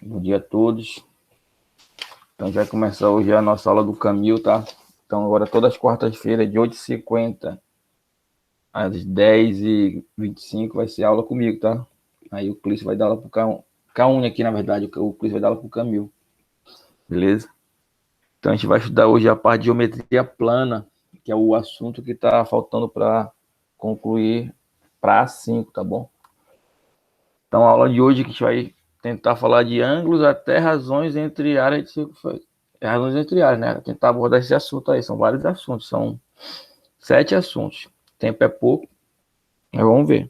Bom dia a todos. Então, a gente vai começar hoje a nossa aula do Camil, tá? Então, agora todas as quartas-feiras, de 8h50 às 10h25, vai ser aula comigo, tá? Aí o Clício vai dar aula pro K1 aqui, na verdade. O Clício vai dar aula pro Camil. Beleza? Então, a gente vai estudar hoje a parte de geometria plana, que é o assunto que tá faltando para concluir para A5, tá bom? Então, a aula de hoje que a gente vai tentar falar de ângulos até razões entre áreas de circunferência. Razões entre áreas, né? Tentar abordar esse assunto aí. São vários assuntos, são 7 assuntos. O tempo é pouco, mas vamos ver.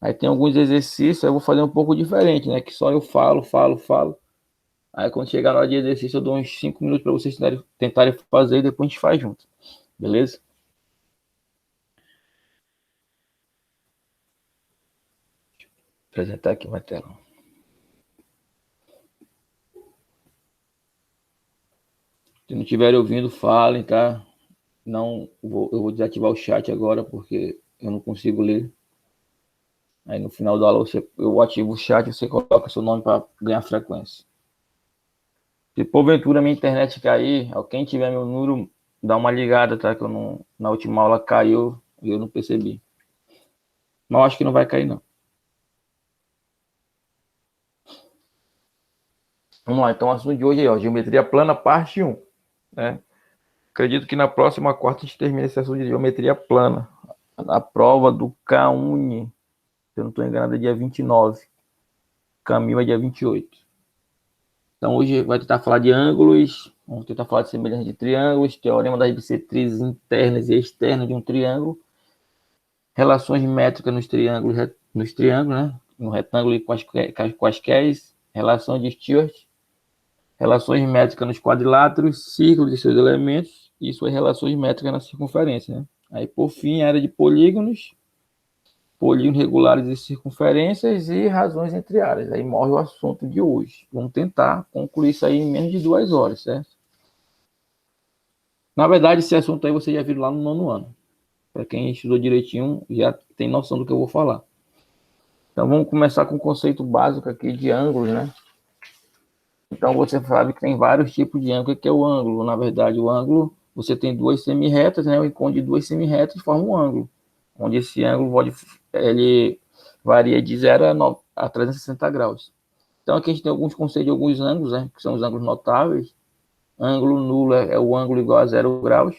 Aí tem alguns exercícios, eu vou fazer um pouco diferente, né? Que só eu falo. Aí quando chegar na hora de exercício, eu dou uns 5 minutos para vocês tentarem fazer e depois a gente faz junto. Beleza? Vou apresentar aqui uma tela. Se não estiverem ouvindo, falem, tá? Não, eu vou desativar o chat agora porque eu não consigo ler. Aí no final da aula eu ativo o chat e você coloca seu nome para ganhar frequência. Se porventura minha internet cair, quem tiver meu número, dá uma ligada, tá? Que eu não, na última aula caiu e eu não percebi. Mas eu acho que não vai cair, não. Vamos lá, então o assunto de hoje é geometria plana, parte 1. Né? Acredito que na próxima quarta a gente termina esse assunto de geometria plana. A prova do K1, se eu não estou enganado, é dia 29. Caminho é dia 28. Então hoje vai tentar falar de ângulos, vamos tentar falar de semelhança de triângulos, teorema das bissetrizes internas e externas de um triângulo, relações métricas nos triângulos, né? No retângulo e quaisquer, relação de Stewart, relações métricas nos quadriláteros, círculos e seus elementos e suas relações métricas na circunferência, né? Aí, por fim, a área de polígonos regulares e circunferências e razões entre áreas. Aí morre o assunto de hoje. Vamos tentar concluir isso aí em menos de 2 horas, certo? Na verdade, esse assunto aí você já viu lá no 9º ano. Para quem estudou direitinho, já tem noção do que eu vou falar. Então, vamos começar com o conceito básico aqui de ângulos, né? Então, você sabe que tem vários tipos de ângulo. O que é o ângulo? Na verdade, o ângulo, você tem duas semirretas, né? O encontro de duas semirretas forma um ângulo. Onde esse ângulo ele varia de 0 a 360 graus. Então, aqui a gente tem alguns conceitos de alguns ângulos, né? Que são os ângulos notáveis. Ângulo nulo é o ângulo igual a 0 graus,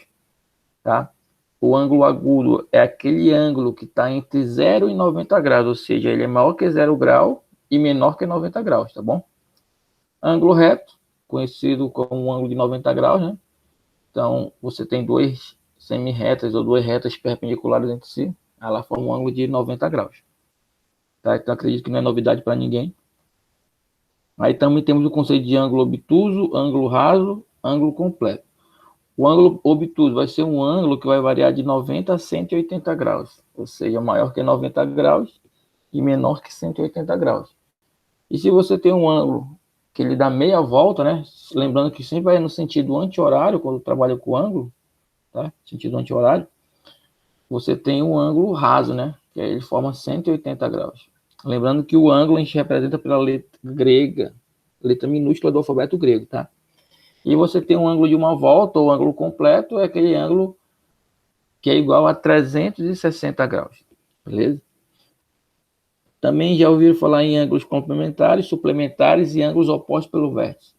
tá? O ângulo agudo é aquele ângulo que está entre 0 e 90 graus, ou seja, ele é maior que 0 grau e menor que 90 graus, tá bom? Ângulo reto, conhecido como um ângulo de 90 graus, né? Então, você tem duas semi-retas ou duas retas perpendiculares entre si, ela forma um ângulo de 90 graus. Tá? Então, acredito que não é novidade para ninguém. Aí também temos o conceito de ângulo obtuso, ângulo raso, ângulo completo. O ângulo obtuso vai ser um ângulo que vai variar de 90 a 180 graus, ou seja, maior que 90 graus e menor que 180 graus. E se você tem um ângulo que ele dá meia volta, né? Lembrando que sempre vai no sentido anti-horário quando trabalha com ângulo, tá? Sentido anti-horário. Você tem um ângulo raso, né? Que ele forma 180 graus. Lembrando que o ângulo a gente representa pela letra grega, letra minúscula do alfabeto grego, tá? E você tem um ângulo de uma volta, ou ângulo completo, é aquele ângulo que é igual a 360 graus, beleza? Também já ouviram falar em ângulos complementares, suplementares e ângulos opostos pelo vértice.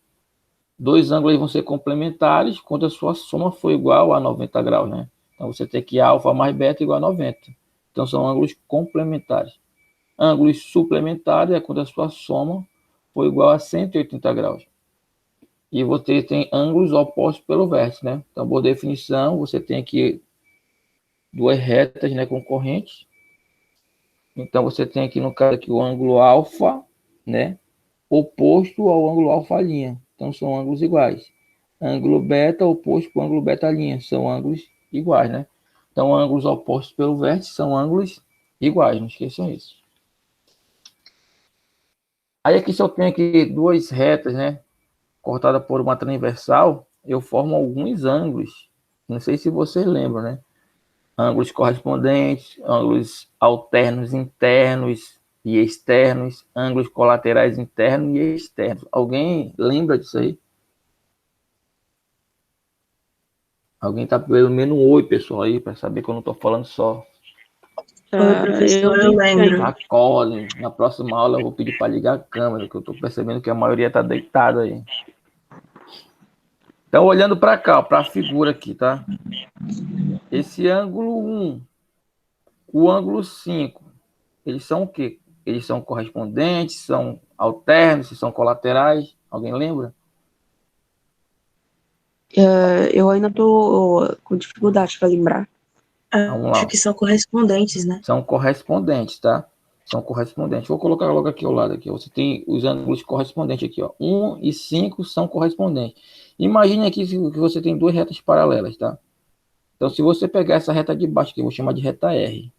Dois ângulos vão ser complementares quando a sua soma for igual a 90 graus, né? Então você tem que alfa mais beta igual a 90. Então são ângulos complementares. Ângulos suplementares é quando a sua soma for igual a 180 graus. E você tem ângulos opostos pelo vértice, né? Então, por definição, você tem aqui duas retas, né, concorrentes. Então, você tem aqui, no caso, aqui, o ângulo alfa, né, oposto ao ângulo alfa'. Então, são ângulos iguais. Ângulo beta oposto ao ângulo beta'. São ângulos iguais, né? Então, ângulos opostos pelo vértice são ângulos iguais, não esqueçam isso. Aí, aqui, se eu tenho aqui duas retas, né, cortada por uma transversal, eu formo alguns ângulos. Não sei se vocês lembram, né? Ângulos correspondentes, ângulos alternos internos e externos, ângulos colaterais internos e externos. Alguém lembra disso aí? Alguém tá pelo menos um oi, pessoal, aí, para saber que eu não tô falando só. Oi, professor, eu lembro. Acordem. Na próxima aula eu vou pedir para ligar a câmera, que eu tô percebendo que a maioria tá deitada aí. Então, olhando para cá, para a figura aqui, tá? Esse ângulo 1, o ângulo 5, eles são o quê? Eles são correspondentes, são alternos, são colaterais? Alguém lembra? Eu ainda tô com dificuldade para lembrar. Acho que são correspondentes, né? São correspondentes, tá? São correspondentes. Vou colocar logo aqui ao lado. Aqui. Você tem os ângulos correspondentes aqui, ó. 1 e 5 são correspondentes. Imagine aqui que você tem duas retas paralelas, tá? Então, se você pegar essa reta de baixo, que eu vou chamar de reta R,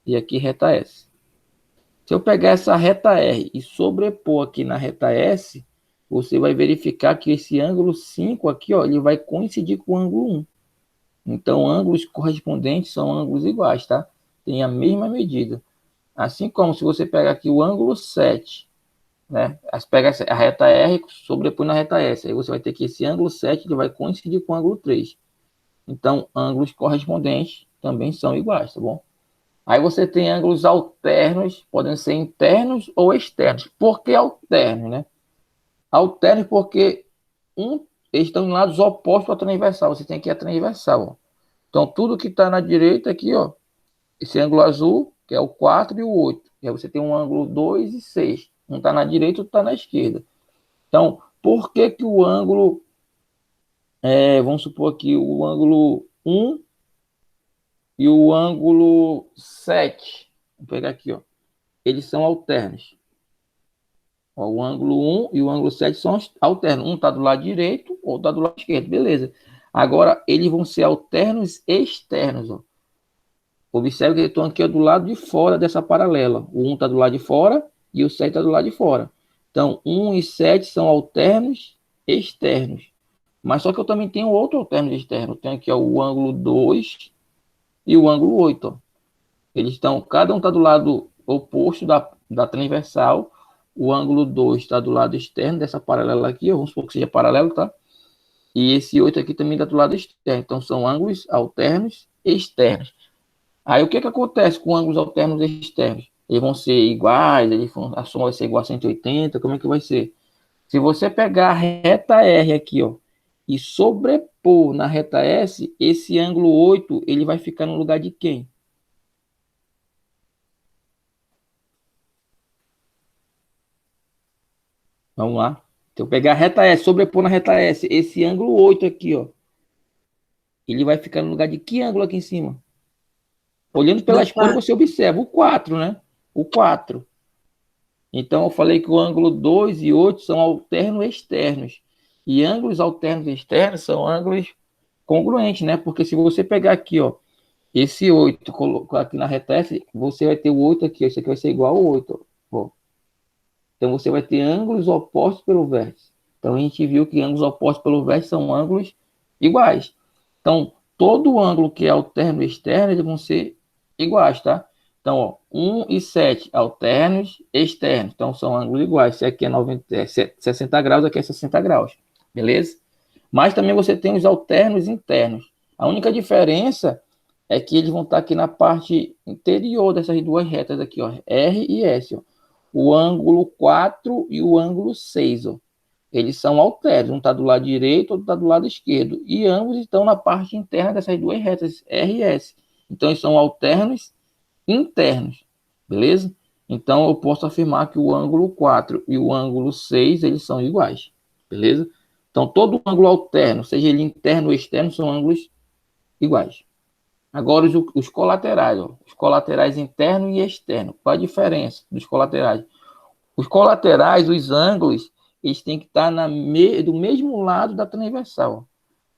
e aqui reta S. Se eu pegar essa reta R e sobrepor aqui na reta S, você vai verificar que esse ângulo 5 aqui, ó, ele vai coincidir com o ângulo 1. Então, ângulos correspondentes são ângulos iguais, tá? Tem a mesma medida. Assim como se você pegar aqui o ângulo 7, né? Pega a reta R e sobrepõe na reta S. Aí você vai ter que esse ângulo 7 ele vai coincidir com o ângulo 3. Então, ângulos correspondentes também são iguais, tá bom? Aí você tem ângulos alternos, podem ser internos ou externos. Por que alternos, né? Alternos porque eles estão em lados opostos à transversal. Você tem aqui a transversal, ó. Então, tudo que está na direita aqui, ó, esse ângulo azul, que é o 4 e o 8. E aí você tem um ângulo 2 e 6. Um está na direita, outro está na esquerda. Então, por que que o ângulo, vamos supor aqui, o ângulo 1 e o ângulo 7, vou pegar aqui, ó, eles são alternos. Ó, o ângulo 1 e o ângulo 7 são alternos. Um está do lado direito, outro está do lado esquerdo. Beleza. Agora, eles vão ser alternos externos. Ó. Observe que eles estão aqui do lado de fora dessa paralela. O 1 está do lado de fora e o 7 está do lado de fora. Então, 1 e 7 são alternos externos. Mas só que eu também tenho outro alterno externo. Eu tenho aqui ó, o ângulo 2 e o ângulo 8. Ó. Eles estão, cada um está do lado oposto da transversal. O ângulo 2 está do lado externo dessa paralela aqui. Vamos supor que seja paralelo, tá? E esse 8 aqui também está do lado externo. Então, são ângulos alternos externos. Aí, o que acontece com ângulos alternos externos? Eles vão ser iguais, a soma vai ser igual a 180, como é que vai ser? Se você pegar a reta R aqui, ó, e sobrepor na reta S, esse ângulo 8, ele vai ficar no lugar de quem? Vamos lá. Se eu pegar a reta S, sobrepor na reta S, esse ângulo 8 aqui, ó, ele vai ficar no lugar de que ângulo aqui em cima? Olhando pela escolha, você observa o 4, né? O 4. Então, eu falei que o ângulo 2 e 8 são alternos externos. E ângulos alternos externos são ângulos congruentes, né? Porque se você pegar aqui, ó, esse 8, colocar aqui na reta S, você vai ter o 8 aqui, ó, isso aqui vai ser igual ao 8, ó. Então, você vai ter ângulos opostos pelo vértice. Então, a gente viu que ângulos opostos pelo vértice são ângulos iguais. Então, todo ângulo que é alterno e externo, eles vão ser iguais, tá? Então, ó, 1 e 7, alternos externos. Então, são ângulos iguais. Se aqui é 60 graus, aqui é 60 graus. Beleza? Mas também você tem os alternos internos. A única diferença é que eles vão estar aqui na parte interior dessas duas retas aqui, ó, R e S, ó. O ângulo 4 e o ângulo 6, ó. Eles são alternos. Um está do lado direito, outro está do lado esquerdo. E ambos estão na parte interna dessas duas retas, R e S. Então, eles são alternos internos. Beleza? Então, eu posso afirmar que o ângulo 4 e o ângulo 6, eles são iguais. Beleza? Então, todo ângulo alterno, seja ele interno ou externo, são ângulos iguais. Agora, os colaterais. Ó. Os colaterais interno e externo. Qual a diferença dos colaterais? Os colaterais, os ângulos, eles têm que estar do mesmo lado da transversal.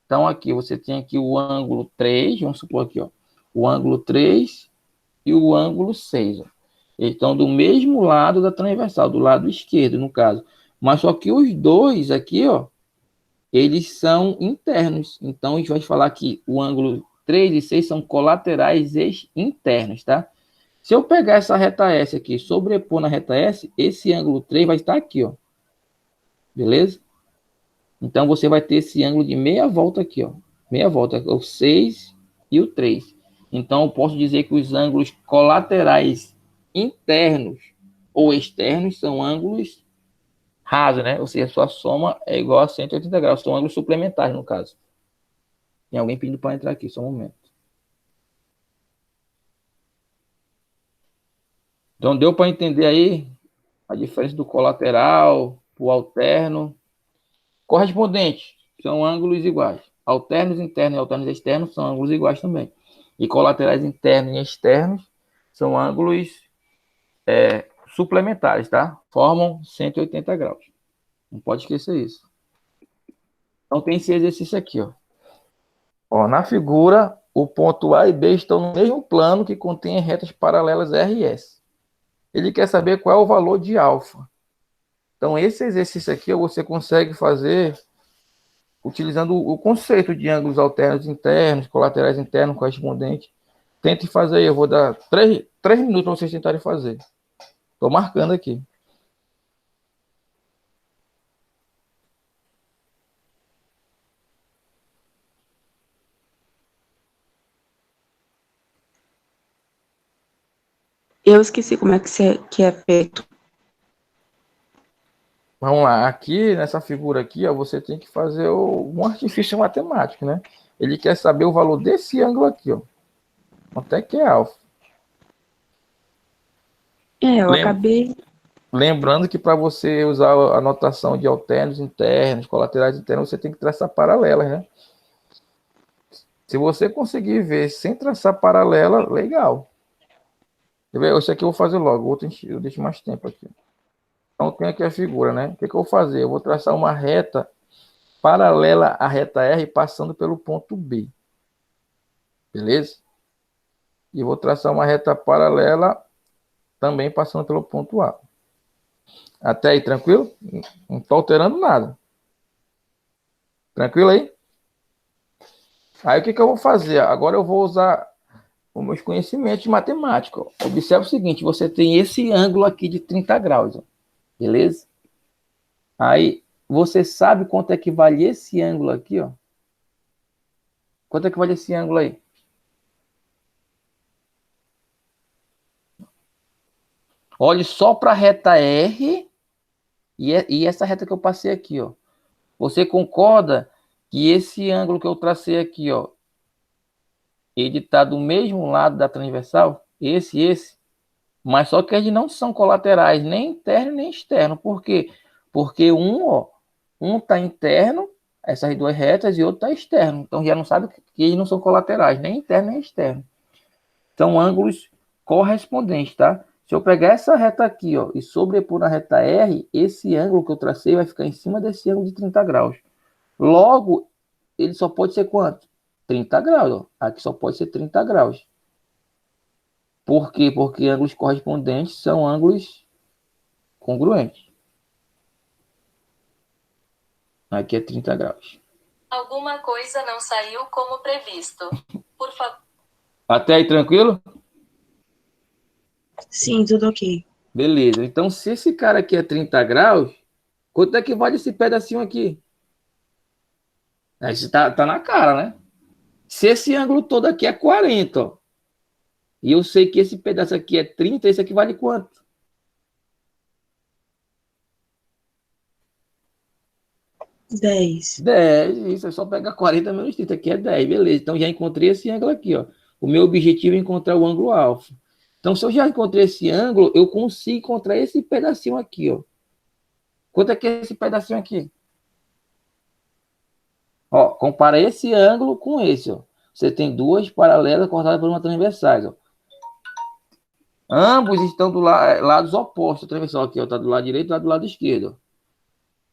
Então, aqui você tem aqui o ângulo 3, vamos supor aqui, ó, o ângulo 3 e o ângulo 6. Ó. Eles estão do mesmo lado da transversal, do lado esquerdo, no caso. Mas só que os dois aqui, ó, eles são internos. Então, a gente vai falar que o ângulo 3 e 6 são colaterais internos, tá? Se eu pegar essa reta S aqui, sobrepor na reta S, esse ângulo 3 vai estar aqui, ó. Beleza? Então, você vai ter esse ângulo de meia volta aqui, ó. Meia volta, o 6 e o 3. Então, eu posso dizer que os ângulos colaterais internos ou externos são ângulos rasos, né? Ou seja, a sua soma é igual a 180 graus. São ângulos suplementares, no caso. Tem alguém pedindo para entrar aqui, só um momento. Então, deu para entender aí a diferença do colateral, o alterno. Correspondente, são ângulos iguais. Alternos internos e alternos externos são ângulos iguais também. E colaterais internos e externos são ângulos suplementares, tá? Formam 180 graus. Não pode esquecer isso. Então tem esse exercício aqui, ó. Ó, na figura, o ponto A e B estão no mesmo plano que contém retas paralelas R e S. Ele quer saber qual é o valor de alfa. Então esse exercício aqui você consegue fazer utilizando o conceito de ângulos alternos internos, colaterais internos, correspondentes. Tente fazer aí, eu vou dar 3 minutos para vocês tentarem fazer. Estou marcando aqui. Eu esqueci como é que é feito. Vamos lá, aqui nessa figura aqui, ó, você tem que fazer um artifício matemático, né? Ele quer saber o valor desse ângulo aqui, ó. Quanto é que é alfa? Eu acabei. Lembrando que para você usar a notação de alternos internos, colaterais internos, você tem que traçar paralelas, né? Se você conseguir ver sem traçar paralela, legal. Esse aqui eu vou fazer logo, outro eu deixo mais tempo aqui. Então tem aqui a figura, né? O que eu vou fazer? Eu vou traçar uma reta paralela à reta R passando pelo ponto B. Beleza? E vou traçar uma reta paralela também passando pelo ponto A. Até aí, tranquilo? Não estou alterando nada. Tranquilo aí? Aí o que eu vou fazer? Agora eu vou usar os meus conhecimentos matemáticos. Observe o seguinte, você tem esse ângulo aqui de 30 graus, ó, beleza? Aí você sabe quanto é que vale esse ângulo aqui, ó? Quanto é que vale esse ângulo aí? Olhe só para a reta R e essa reta que eu passei aqui, ó. Você concorda que esse ângulo que eu tracei aqui, ó, ele está do mesmo lado da transversal? Esse. Mas só que eles não são colaterais, nem interno nem externo. Por quê? Porque um está interno, essas duas retas, e outro está externo. Então já não sabe que eles não são colaterais, nem interno nem externo. São ângulos correspondentes, tá? Se eu pegar essa reta aqui, ó, e sobrepor na reta R, esse ângulo que eu tracei vai ficar em cima desse ângulo de 30 graus. Logo, ele só pode ser quanto? 30 graus, ó. Aqui só pode ser 30 graus. Por quê? Porque ângulos correspondentes são ângulos congruentes. Aqui é 30 graus. Alguma coisa não saiu como previsto. Por favor. Até aí, tranquilo? Sim, tudo ok. Beleza. Então, se esse cara aqui é 30 graus, quanto é que vale esse pedacinho aqui? Aí você tá na cara, né? Se esse ângulo todo aqui é 40, ó, e eu sei que esse pedaço aqui é 30, esse aqui vale quanto? 10. 10. Isso é só pegar 40 menos 30, aqui é 10, beleza. Então já encontrei esse ângulo aqui, ó. O meu objetivo é encontrar o ângulo alfa. Então, se eu já encontrei esse ângulo, eu consigo encontrar esse pedacinho aqui, ó. Quanto é que é esse pedacinho aqui? Ó, compara esse ângulo com esse, ó. Você tem duas paralelas cortadas por uma transversais, ó. Ambos estão do lados opostos da transversal aqui, ó. Tá do lado direito e do lado esquerdo, ó.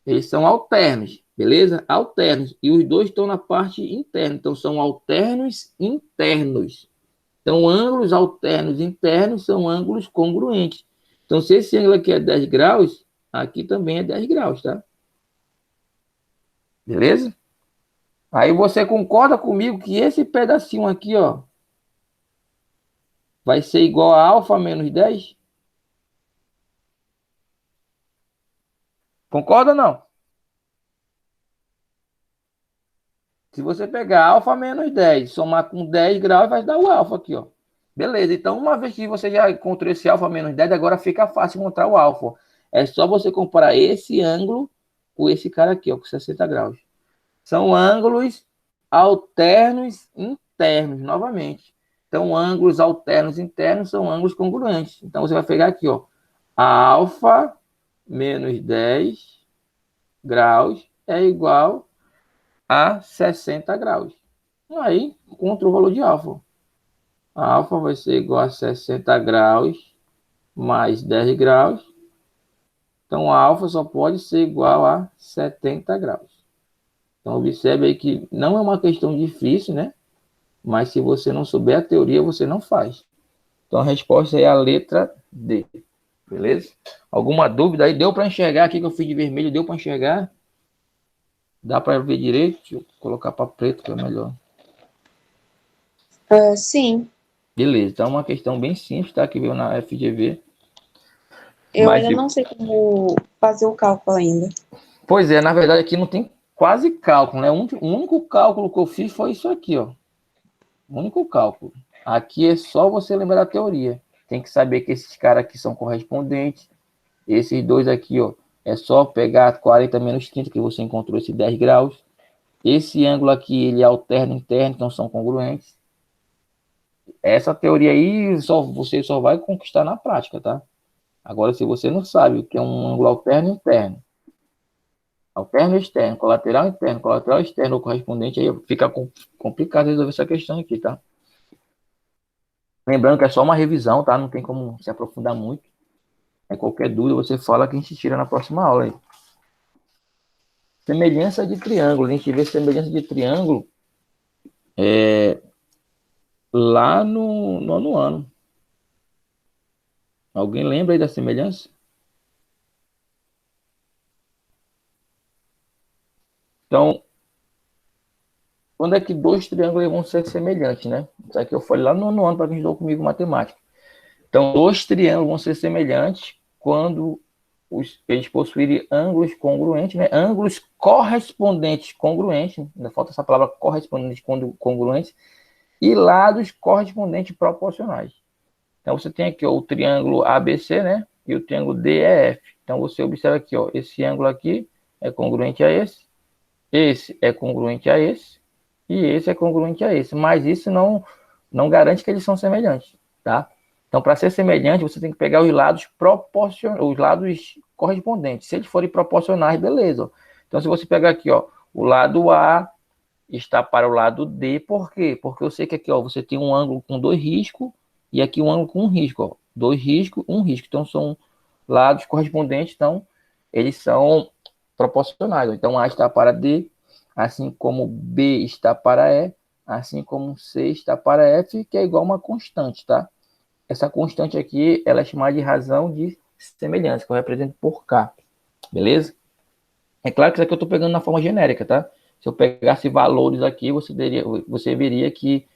Eles são alternos, beleza? Alternos. E os dois estão na parte interna. Então, são alternos internos. Então, ângulos alternos internos são ângulos congruentes. Então, se esse ângulo aqui é 10 graus, aqui também é 10 graus, tá? Beleza? Aí você concorda comigo que esse pedacinho aqui, ó, vai ser igual a alfa menos 10? Concorda ou não? Se você pegar alfa menos 10, somar com 10 graus, vai dar o alfa aqui, ó. Beleza, então uma vez que você já encontrou esse alfa menos 10, agora fica fácil encontrar o alfa. É só você comparar esse ângulo com esse cara aqui, ó, com 60 graus. São ângulos alternos internos, novamente. Então, ângulos alternos internos são ângulos congruentes. Então, você vai pegar aqui, ó, a alfa menos 10 graus é igual a 60 graus. Aí, encontra o valor de alfa. A alfa vai ser igual a 60 graus mais 10 graus. Então, a alfa só pode ser igual a 70 graus. Então, observe aí que não é uma questão difícil, né? Mas se você não souber a teoria, você não faz. Então, a resposta é a letra D. Beleza? Alguma dúvida aí? Deu para enxergar aqui que eu fiz de vermelho? Deu para enxergar? Dá para ver direito? Deixa eu colocar para preto, que é melhor. Sim. Beleza. Então, é uma questão bem simples, tá? Que veio na FGV. Eu Mas, ainda não sei como fazer o cálculo ainda. pois é, na verdade aqui não tem quase cálculo, né? O único cálculo que eu fiz foi isso aqui, ó. O único cálculo. Aqui é só você lembrar da teoria. Tem que saber que esses caras aqui são correspondentes. Esses dois aqui, ó, é só pegar 40 menos 30, que você encontrou esse 10 graus. Esse ângulo aqui, ele é alterno interno, então são congruentes. Essa teoria aí, você só vai conquistar na prática, tá? Agora, se você não sabe o que é um ângulo alterno interno, alterno externo, colateral interno, colateral externo ou correspondente, aí fica complicado resolver essa questão aqui, tá? Lembrando que é só uma revisão, tá? Não tem como se aprofundar muito. Qualquer dúvida, você fala que a gente tira na próxima aula aí. Semelhança de triângulo. A gente vê semelhança de triângulo lá no nono ano. Alguém lembra aí da semelhança? Então, quando é que dois triângulos vão ser semelhantes, né? Isso aqui eu falei lá no nono ano para quem estudou comigo matemática. Então, dois triângulos vão ser semelhantes quando eles possuírem ângulos congruentes, né? Ângulos correspondentes congruentes, ainda falta essa palavra correspondente congruentes, e lados correspondentes proporcionais. Então, você tem aqui ó, o triângulo ABC, né? E o triângulo DEF. Então, você observa aqui, ó, esse ângulo aqui é congruente a esse é congruente a esse, e esse é congruente a esse. Mas isso não garante que eles são semelhantes, tá? Então, para ser semelhante, você tem que pegar os lados os lados correspondentes. Se eles forem proporcionais, beleza. Então, se você pegar aqui, ó, o lado A está para o lado D, por quê? Porque eu sei que aqui, ó, você tem um ângulo com 2 riscos e aqui um ângulo com 1 risco, ó. 2 riscos, 1 risco. Então, são lados correspondentes, então, eles são proporcionais. Então, A está para D, assim como B está para E, assim como C está para F, que é igual a uma constante, tá? Essa constante aqui, ela é chamada de razão de semelhança, que eu represento por K, beleza? É claro que isso aqui eu estou pegando na forma genérica, tá? Se eu pegasse valores aqui, você veria que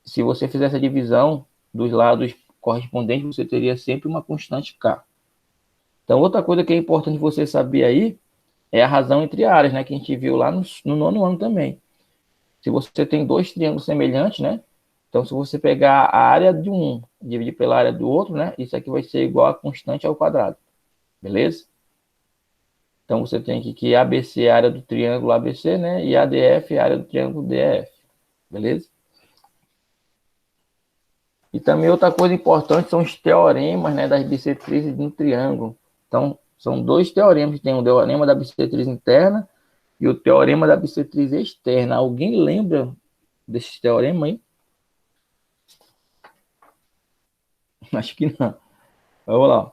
se você fizesse a divisão dos lados correspondentes, você teria sempre uma constante K. Então, outra coisa que é importante você saber aí é a razão entre áreas, né? Que a gente viu lá no nono ano também. Se você tem dois triângulos semelhantes, né? Então, se você pegar a área de um, dividir pela área do outro, né? Isso aqui vai ser igual a constante ao quadrado. Beleza? Então, você tem aqui que ABC é a área do triângulo ABC, né? E ADF é a área do triângulo DF. Beleza? E também outra coisa importante são os teoremas, né? Das bissetrizes de um triângulo. Então, são dois teoremas. Tem o teorema da bissetriz interna e o teorema da bissetriz externa. Alguém lembra desse teorema aí? Acho que não. Vamos lá.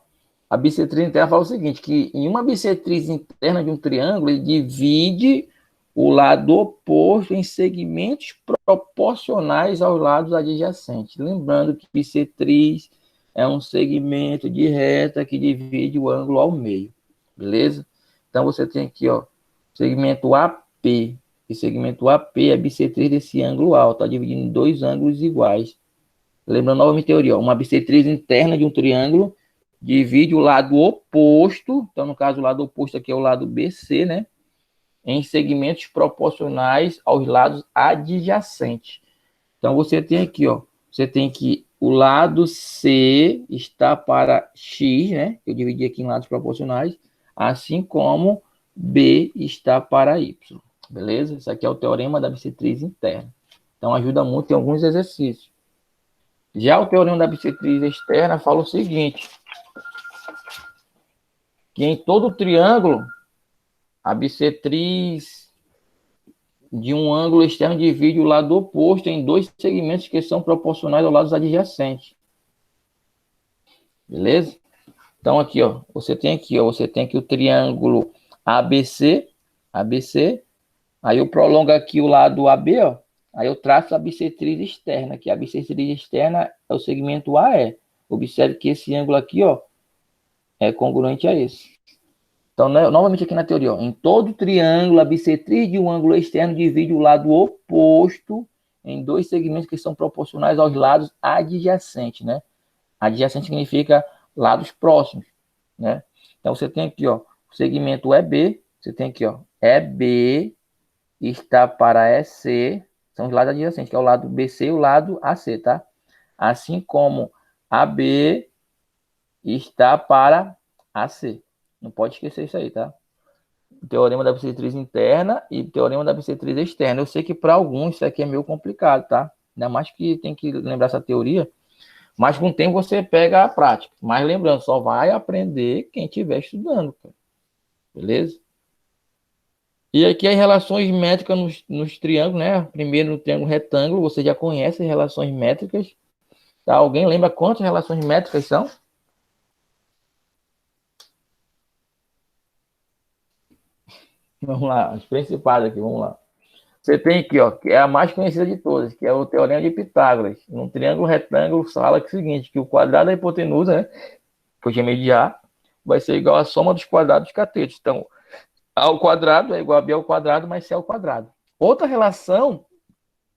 A bissetriz interna fala o seguinte, que em uma bissetriz interna de um triângulo, ele divide o lado oposto em segmentos proporcionais aos lados adjacentes. Lembrando que bissetriz é um segmento de reta que divide o ângulo ao meio. Beleza? Então, você tem aqui, ó, segmento AP. E segmento AP é a bissetriz desse ângulo alto, está dividindo em dois ângulos iguais. Lembrando novamente a teoria, ó, uma bissetriz interna de um triângulo divide o lado oposto, então no caso o lado oposto aqui é o lado BC, né? Em segmentos proporcionais aos lados adjacentes. Então você tem aqui, ó, você tem que o lado C está para X, né? Eu dividi aqui em lados proporcionais, assim como B está para Y. Beleza? Isso aqui é o teorema da bissetriz interna. Então ajuda muito em alguns exercícios. Já o teorema da bissetriz externa fala o seguinte, que em todo triângulo, a bissetriz de um ângulo externo divide o lado oposto em dois segmentos que são proporcionais aos lados adjacentes. Beleza? Então aqui, ó, você tem aqui o triângulo ABC, aí eu prolongo aqui o lado AB, ó, aí eu traço a bissetriz externa, que a bissetriz externa é o segmento AE. Observe que esse ângulo aqui, ó, é congruente a esse. Então, novamente aqui na teoria, ó, em todo triângulo, a bissetriz de um ângulo externo divide o lado oposto em dois segmentos que são proporcionais aos lados adjacentes, né? Adjacente significa lados próximos, né? Então, você tem aqui, ó, o segmento EB, você tem aqui, ó, EB está para EC, são os lados adjacentes, que é o lado BC e o lado AC, tá? Assim como AB está para AC. Não pode esquecer isso aí, tá? O teorema da bissetriz interna e o teorema da bissetriz externa. Eu sei que para alguns isso aqui é meio complicado, tá? Ainda mais que tem que lembrar essa teoria. Mas com o tempo você pega a prática. Mas lembrando, só vai aprender quem estiver estudando, cara. Beleza? E aqui as relações métricas nos triângulos, né? Primeiro no triângulo retângulo, você já conhece as relações métricas. Tá? Alguém lembra quantas relações métricas são? Vamos lá, as principais aqui, vamos lá. Você tem aqui, ó, que é a mais conhecida de todas, que é o teorema de Pitágoras. Num triângulo retângulo, fala que é o seguinte, que o quadrado da hipotenusa, né, que eu chamei de A, vai ser igual à soma dos quadrados dos catetos. Então, A ao quadrado é igual a B ao quadrado mais C ao quadrado. Outra relação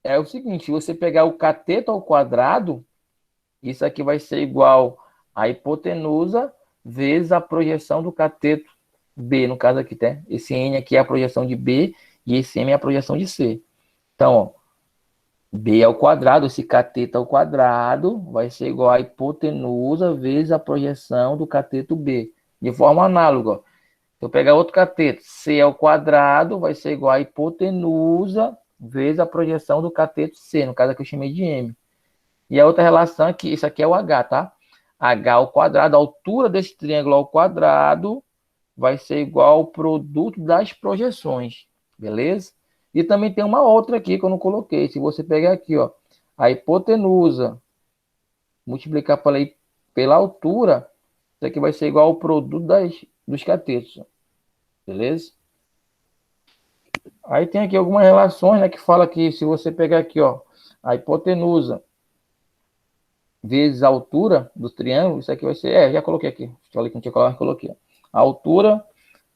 é o seguinte, se você pegar o cateto ao quadrado, isso aqui vai ser igual a hipotenusa vezes a projeção do cateto B, no caso aqui, tá? Esse N aqui é a projeção de B e esse M é a projeção de C. Então, ó, B ao quadrado, esse cateto ao quadrado, vai ser igual a hipotenusa vezes a projeção do cateto B. De forma análoga, ó. Se eu pegar outro cateto, C ao quadrado, vai ser igual a hipotenusa vezes a projeção do cateto C, no caso aqui eu chamei de M. E a outra relação aqui, isso aqui é o H, tá? H ao quadrado, a altura desse triângulo ao quadrado vai ser igual ao produto das projeções, beleza? E também tem uma outra aqui que eu não coloquei. Se você pegar aqui, ó, a hipotenusa multiplicar pela altura, isso aqui vai ser igual ao produto dos catetos, beleza? Aí tem aqui algumas relações, né, que fala que se você pegar aqui, ó, a hipotenusa vezes a altura do triângulo, isso aqui vai ser, já coloquei aqui, falei que não tinha colocado, coloquei. A altura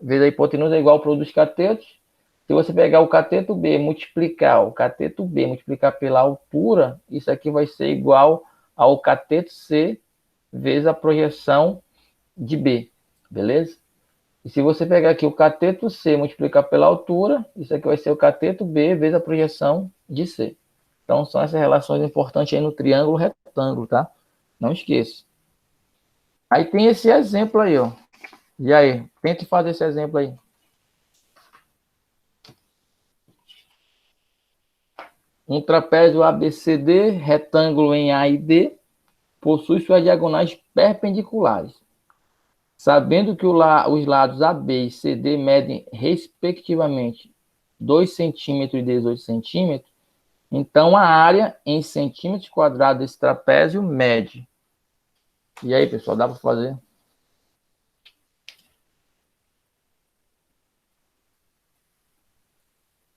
vezes a hipotenusa é igual ao produto dos catetos. Se você pegar o cateto B, multiplicar pela altura, isso aqui vai ser igual ao cateto C vezes a projeção de B, beleza? E se você pegar aqui o cateto C multiplicar pela altura, isso aqui vai ser o cateto B vezes a projeção de C. Então, são essas relações importantes aí no triângulo retângulo, tá? Não esqueça. Aí tem esse exemplo aí, ó. E aí, tente fazer esse exemplo aí. Um trapézio ABCD, retângulo em A e D, possui suas diagonais perpendiculares. Sabendo que os lados AB e CD medem, respectivamente, 2 centímetros e 18 centímetros, então a área em centímetros quadrados desse trapézio mede. E aí, pessoal, dá para fazer?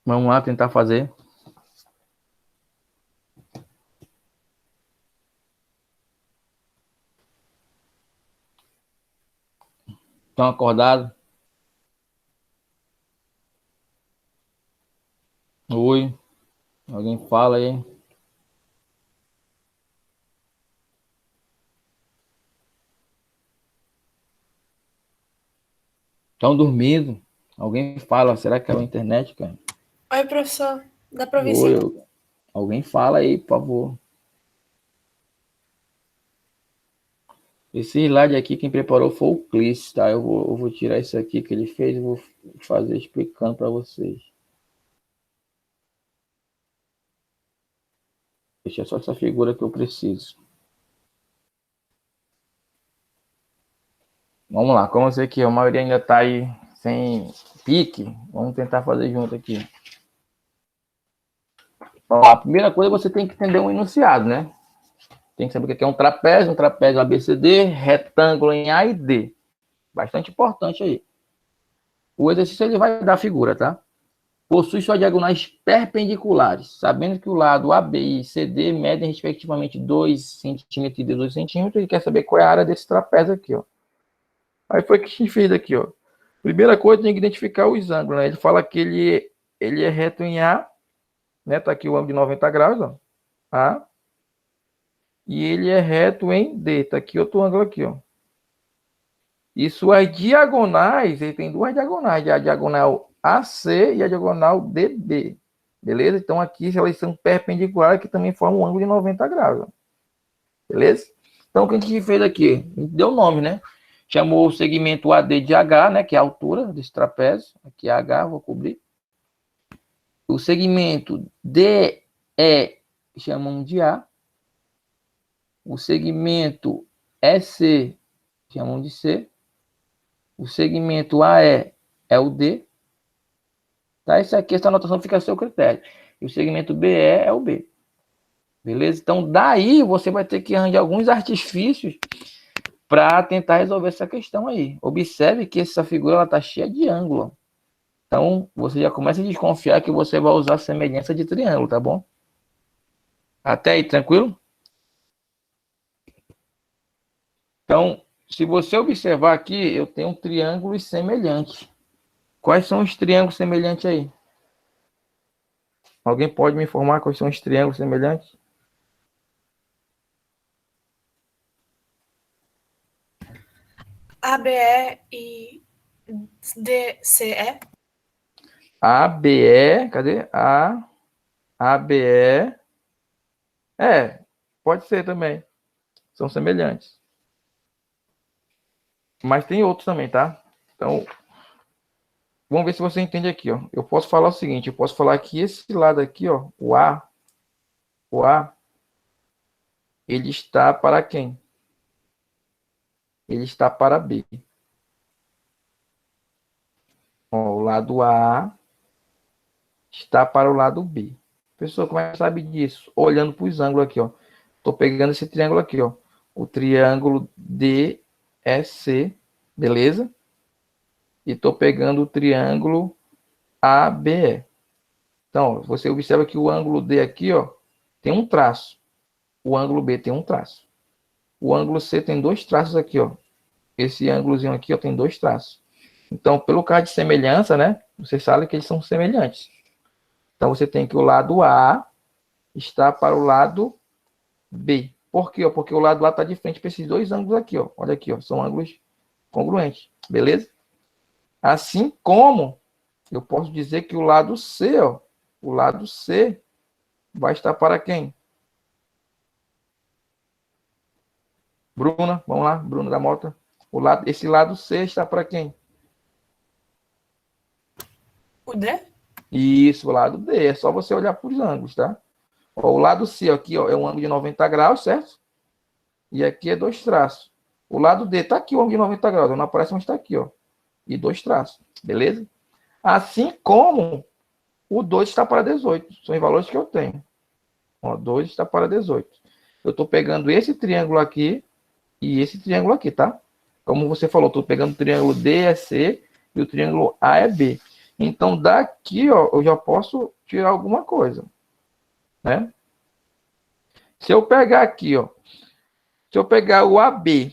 Vamos lá tentar fazer. Estão acordados? Oi. Alguém fala aí? Estão dormindo. Alguém fala, será que é a internet, cara? Oi, professor. Dá pra ouvir Oi, sim? alguém fala aí, por favor. Esse slide aqui, quem preparou foi o Clis, tá? Eu vou tirar isso aqui que ele fez e vou fazer explicando para vocês. Deixa só essa figura que eu preciso. Vamos lá, como eu sei que a maioria ainda está aí sem pique, vamos tentar fazer junto aqui. Ó, a primeira coisa você tem que entender um enunciado, né? Tem que saber o que é um trapézio ABCD, retângulo em A e D. Bastante importante aí. O exercício ele vai dar figura, tá? Possui suas diagonais perpendiculares, sabendo que o lado AB e CD medem respectivamente 2 centímetros e 18 centímetros, ele quer saber qual é a área desse trapézio aqui, ó. Aí foi o que a gente fez aqui, ó. Primeira coisa, tem que identificar os ângulos, né? Ele fala que ele é reto em A, né? Tá aqui o ângulo de 90 graus, ó. A. E ele é reto em D, tá aqui outro ângulo aqui, ó. E suas diagonais, ele tem duas diagonais, a diagonal AC e a diagonal DB. Beleza? Então aqui elas são perpendiculares, que também formam um ângulo de 90 graus. Ó. Beleza? Então o que a gente fez aqui? A gente deu nome, né? Chamou o segmento AD de H, né? Que é a altura desse trapézio. Aqui é H, vou cobrir. O segmento DE chamamos de A. O segmento EC chamamos de C. O segmento AE é o D. Tá? Isso aqui, essa anotação fica a seu critério. E o segmento BE é o B. Beleza? Então, daí você vai ter que arranjar alguns artifícios para tentar resolver essa questão aí. Observe que essa figura está cheia de ângulo. Então, você já começa a desconfiar que você vai usar semelhança de triângulo, tá bom? Até aí, tranquilo? Então, se você observar aqui, eu tenho triângulos semelhantes. Quais são os triângulos semelhantes aí? Alguém pode me informar quais são os triângulos semelhantes? ABE e DCE? ABE, cadê? ABE. Pode ser também. São semelhantes. Mas tem outros também, tá? Então, vamos ver se você entende aqui, ó. Eu posso falar o seguinte, eu posso falar que esse lado aqui, ó, o A, ele está para quem? Ele está para B. Ó, o lado A está para o lado B. Pessoal, como é que sabe disso? Olhando para os ângulos aqui, ó. Estou pegando esse triângulo aqui, ó. O triângulo DEC, beleza? E estou pegando o triângulo ABE. Então, você observa que o ângulo D aqui, ó, tem um traço. O ângulo B tem um traço. O ângulo C tem dois traços aqui, ó. Esse ângulozinho aqui, ó, tem dois traços. Então, pelo caso de semelhança, né? Você sabe que eles são semelhantes. Então, você tem que o lado A está para o lado B. Por quê? Porque o lado A está de frente para esses dois ângulos aqui, ó. Olha aqui, ó. São ângulos congruentes. Beleza? Assim como eu posso dizer que o lado C, ó. O lado C vai estar para quem? Bruna, vamos lá, Bruna da Mota. Esse lado C está para quem? O D? Isso, o lado D. É só você olhar para os ângulos, tá? Ó, o lado C aqui, ó, é um ângulo de 90 graus, certo? E aqui é dois traços. O lado D tá aqui o ângulo de 90 graus. Não aparece, mas está aqui, ó. E dois traços, beleza? Assim como o 2 está para 18. São os valores que eu tenho. Ó, 2 está para 18. Eu estou pegando esse triângulo aqui e esse triângulo aqui, tá? Como você falou, estou pegando o triângulo DEC e o triângulo AEB. Então, daqui, ó, eu já posso tirar alguma coisa, né? Se eu pegar aqui, ó, se eu pegar o AB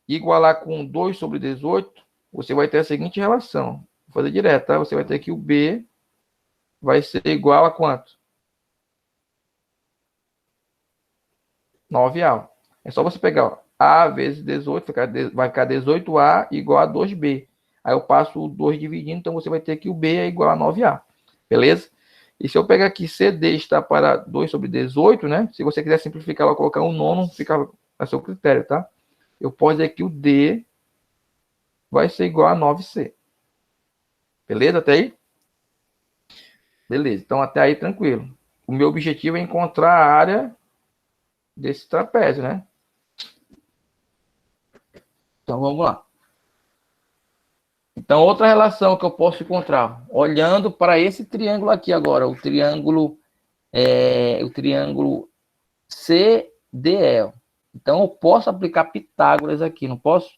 e igualar com 2 sobre 18, você vai ter a seguinte relação. Vou fazer direto, tá? Você vai ter que o B vai ser igual a quanto? 9A. É só você pegar, ó, A vezes 18, vai ficar 18A igual a 2B. Aí eu passo o 2 dividindo, então você vai ter que o B é igual a 9A. Beleza? E se eu pegar aqui CD está para 2 sobre 18, né? Se você quiser simplificar lá, colocar um nono, fica a seu critério, tá? Eu posso dizer que o D vai ser igual a 9C. Beleza? Até aí? Beleza. Então, até aí, tranquilo. O meu objetivo é encontrar a área desse trapézio, né? Então, vamos lá. Então, outra relação que eu posso encontrar, olhando para esse triângulo aqui agora, o triângulo CDE. Então, eu posso aplicar Pitágoras aqui, não posso?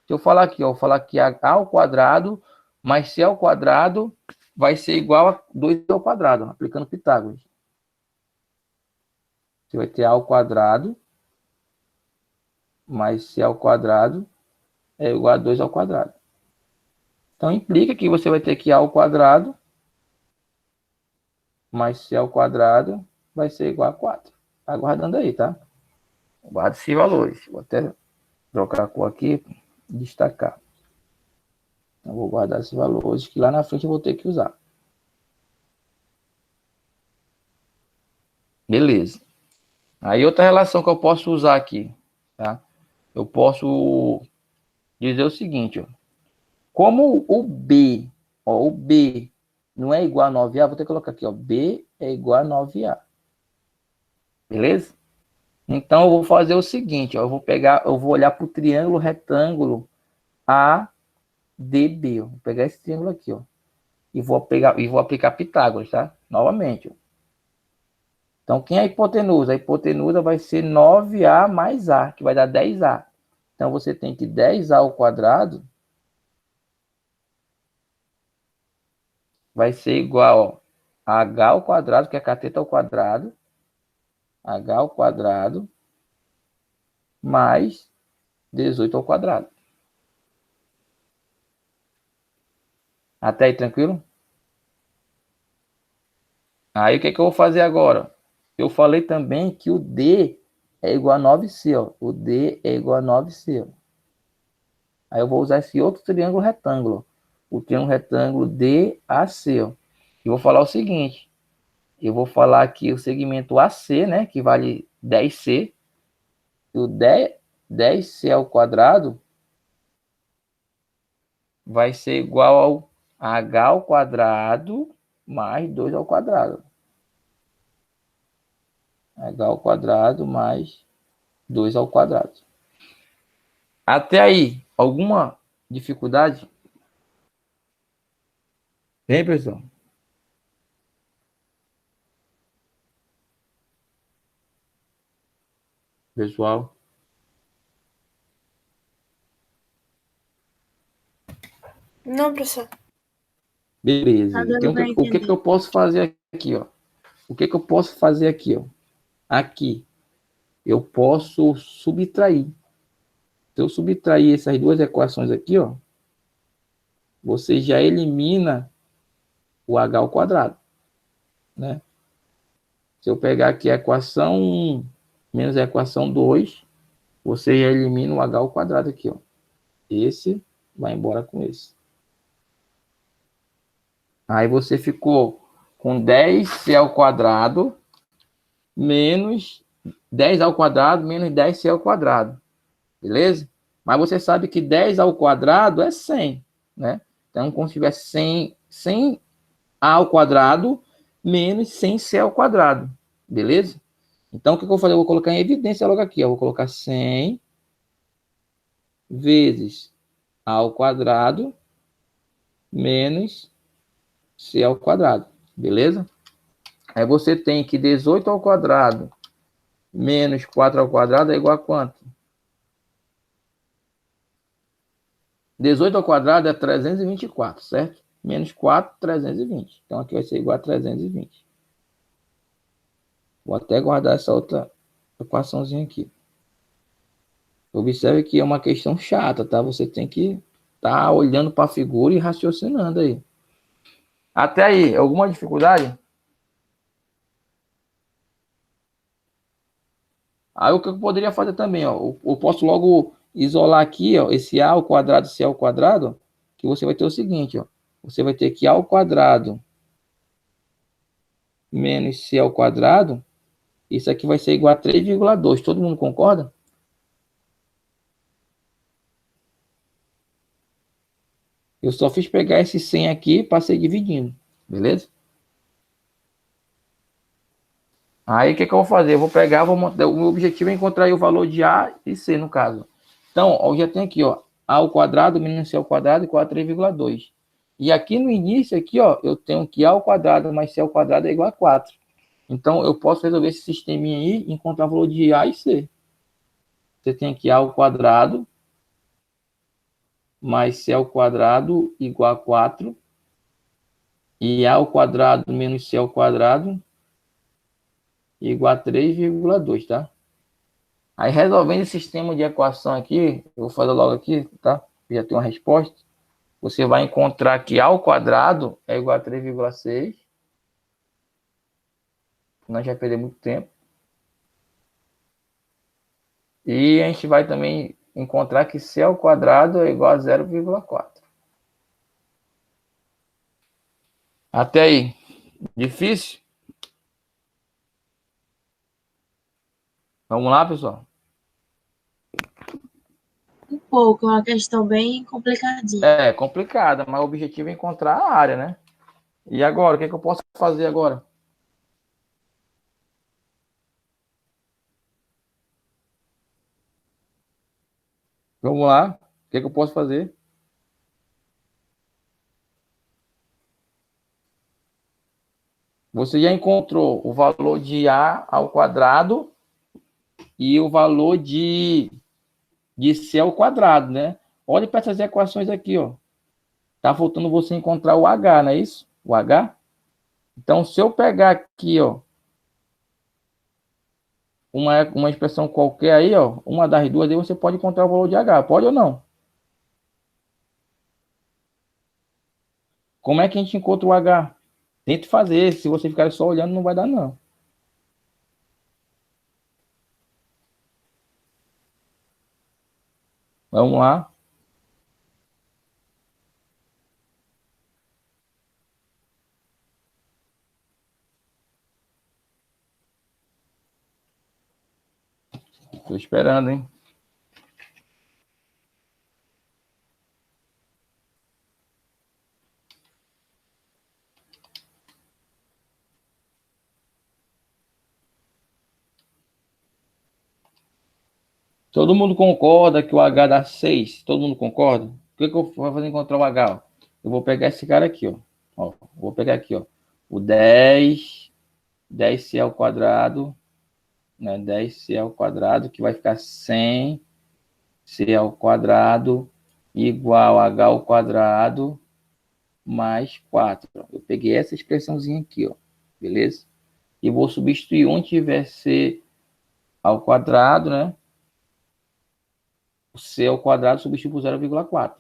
Se eu falar aqui, ó, eu falar que A ao quadrado mais C ao quadrado vai ser igual a 2 ao quadrado, aplicando Pitágoras. Você vai ter A ao quadrado mais C ao quadrado é igual a 2 ao quadrado. Então, implica que você vai ter que A ao quadrado mais C ao quadrado vai ser igual a 4. Tá guardando aí, tá? Guarda esses valores. Vou até trocar a cor aqui e destacar. Então, vou guardar esses valores que lá na frente eu vou ter que usar. Beleza. Aí outra relação que eu posso usar aqui, tá? Eu posso dizer o seguinte, ó. Como o B não é igual a 9A, vou ter que colocar aqui, ó, B é igual a 9A. Beleza? Então, eu vou fazer o seguinte, ó, eu vou olhar para o triângulo retângulo ADB, ó. Vou pegar esse triângulo aqui, ó, e vou aplicar Pitágoras, tá? Novamente, ó. Então, quem é a hipotenusa? A hipotenusa vai ser 9A mais A, que vai dar 10A. Então, você tem que 10A ao quadrado vai ser igual a H ao quadrado, que é cateto ao quadrado, H ao quadrado, mais 18 ao quadrado. Até aí, tranquilo? Aí, o que eu vou fazer agora? Eu falei também que o D é igual a 9C, ó. O D é igual a 9C, ó. Aí eu vou usar esse outro triângulo retângulo, o triângulo retângulo DAC, ó. E vou falar o seguinte, eu vou falar aqui o segmento AC, né, que vale 10C, e o 10C ao quadrado vai ser igual ao H ao quadrado mais 2 ao quadrado. H ao quadrado mais 2 ao quadrado. Até aí, alguma dificuldade? Vem, pessoal. Pessoal. Não, professor. Beleza. Tá dando Então, pra o que entender. eu posso fazer aqui, ó? O que eu posso fazer aqui, ó? Aqui, eu posso subtrair. Se eu subtrair essas duas equações aqui, ó, você já elimina o H ao quadrado, né? Se eu pegar aqui a equação 1 menos a equação 2, você já elimina o H ao quadrado aqui, ó. Esse vai embora com esse. Aí você ficou com 10C ao quadrado menos 10 ao quadrado menos 10C ao quadrado. Beleza? Mas você sabe que 10 ao quadrado é 100, né? Então, como se tivesse 100A ao quadrado menos 100C ao quadrado. Beleza? Então, o que eu vou fazer? Eu vou colocar em evidência logo aqui. Eu vou colocar 100 vezes A ao quadrado menos C ao quadrado. Beleza? Aí você tem que 18 ao quadrado menos 4 ao quadrado é igual a quanto? 18 ao quadrado é 324, certo? Menos 4, 320. Então, aqui vai ser igual a 320. Vou até guardar essa outra equaçãozinha aqui. Observe que é uma questão chata, tá? Você tem que estar olhando para a figura e raciocinando aí. Até aí, alguma dificuldade? Aí o que eu poderia fazer também, ó, eu posso logo isolar aqui, ó, esse A ao quadrado, C ao quadrado, que você vai ter o seguinte, ó. Você vai ter que A ao quadrado menos C ao quadrado, isso aqui vai ser igual a 3,2. Todo mundo concorda? Eu só fiz pegar esse 100 aqui e passei dividindo, beleza? Aí o que eu vou fazer? Eu vou pegar, o meu objetivo é encontrar aí o valor de A e C, no caso. Então, ó, eu já tenho aqui, ó, A ao quadrado menos C ao quadrado igual a 3,2. E aqui no início, aqui, ó, eu tenho que A ao quadrado mais C ao quadrado é igual a 4. Então, eu posso resolver esse sisteminha aí e encontrar o valor de A e C. Você tem aqui A ao quadrado mais C ao quadrado igual a 4. E A ao quadrado menos C ao quadrado igual a 3,2, tá? Aí, resolvendo esse sistema de equação aqui, eu vou fazer logo aqui, tá? Já tem uma resposta. Você vai encontrar que A ao quadrado é igual a 3,6. Nós já perdemos muito tempo. E a gente vai também encontrar que C ao quadrado é igual a 0,4. Até aí. Difícil? Vamos lá, pessoal? Um pouco, é uma questão bem complicadinha. É complicada, mas o objetivo é encontrar a área, né? E agora, o que eu posso fazer agora? Vamos lá. O que eu posso fazer? Você já encontrou o valor de A ao quadrado e o valor de C ao quadrado, né? Olhe para essas equações aqui, ó. Tá faltando você encontrar o H, não é isso? O H. Então, se eu pegar aqui, ó, uma expressão qualquer aí, ó, uma das duas, aí você pode encontrar o valor de H. Pode ou não? Como é que a gente encontra o H? Tente fazer. Se você ficar só olhando, não vai dar, não. Vamos lá. Estou esperando, hein? Todo mundo concorda que o H dá 6? Todo mundo concorda? O que eu vou fazer encontrar o H? Ó? Eu vou pegar esse cara aqui, ó. Vou pegar aqui, ó. O 10C ao quadrado, né? 10C ao quadrado, que vai ficar 100C ao quadrado igual a H ao quadrado mais 4. Eu peguei essa expressãozinha aqui, ó. Beleza? E vou substituir onde tiver C ao quadrado, né? O C ao quadrado substitui por 0,4.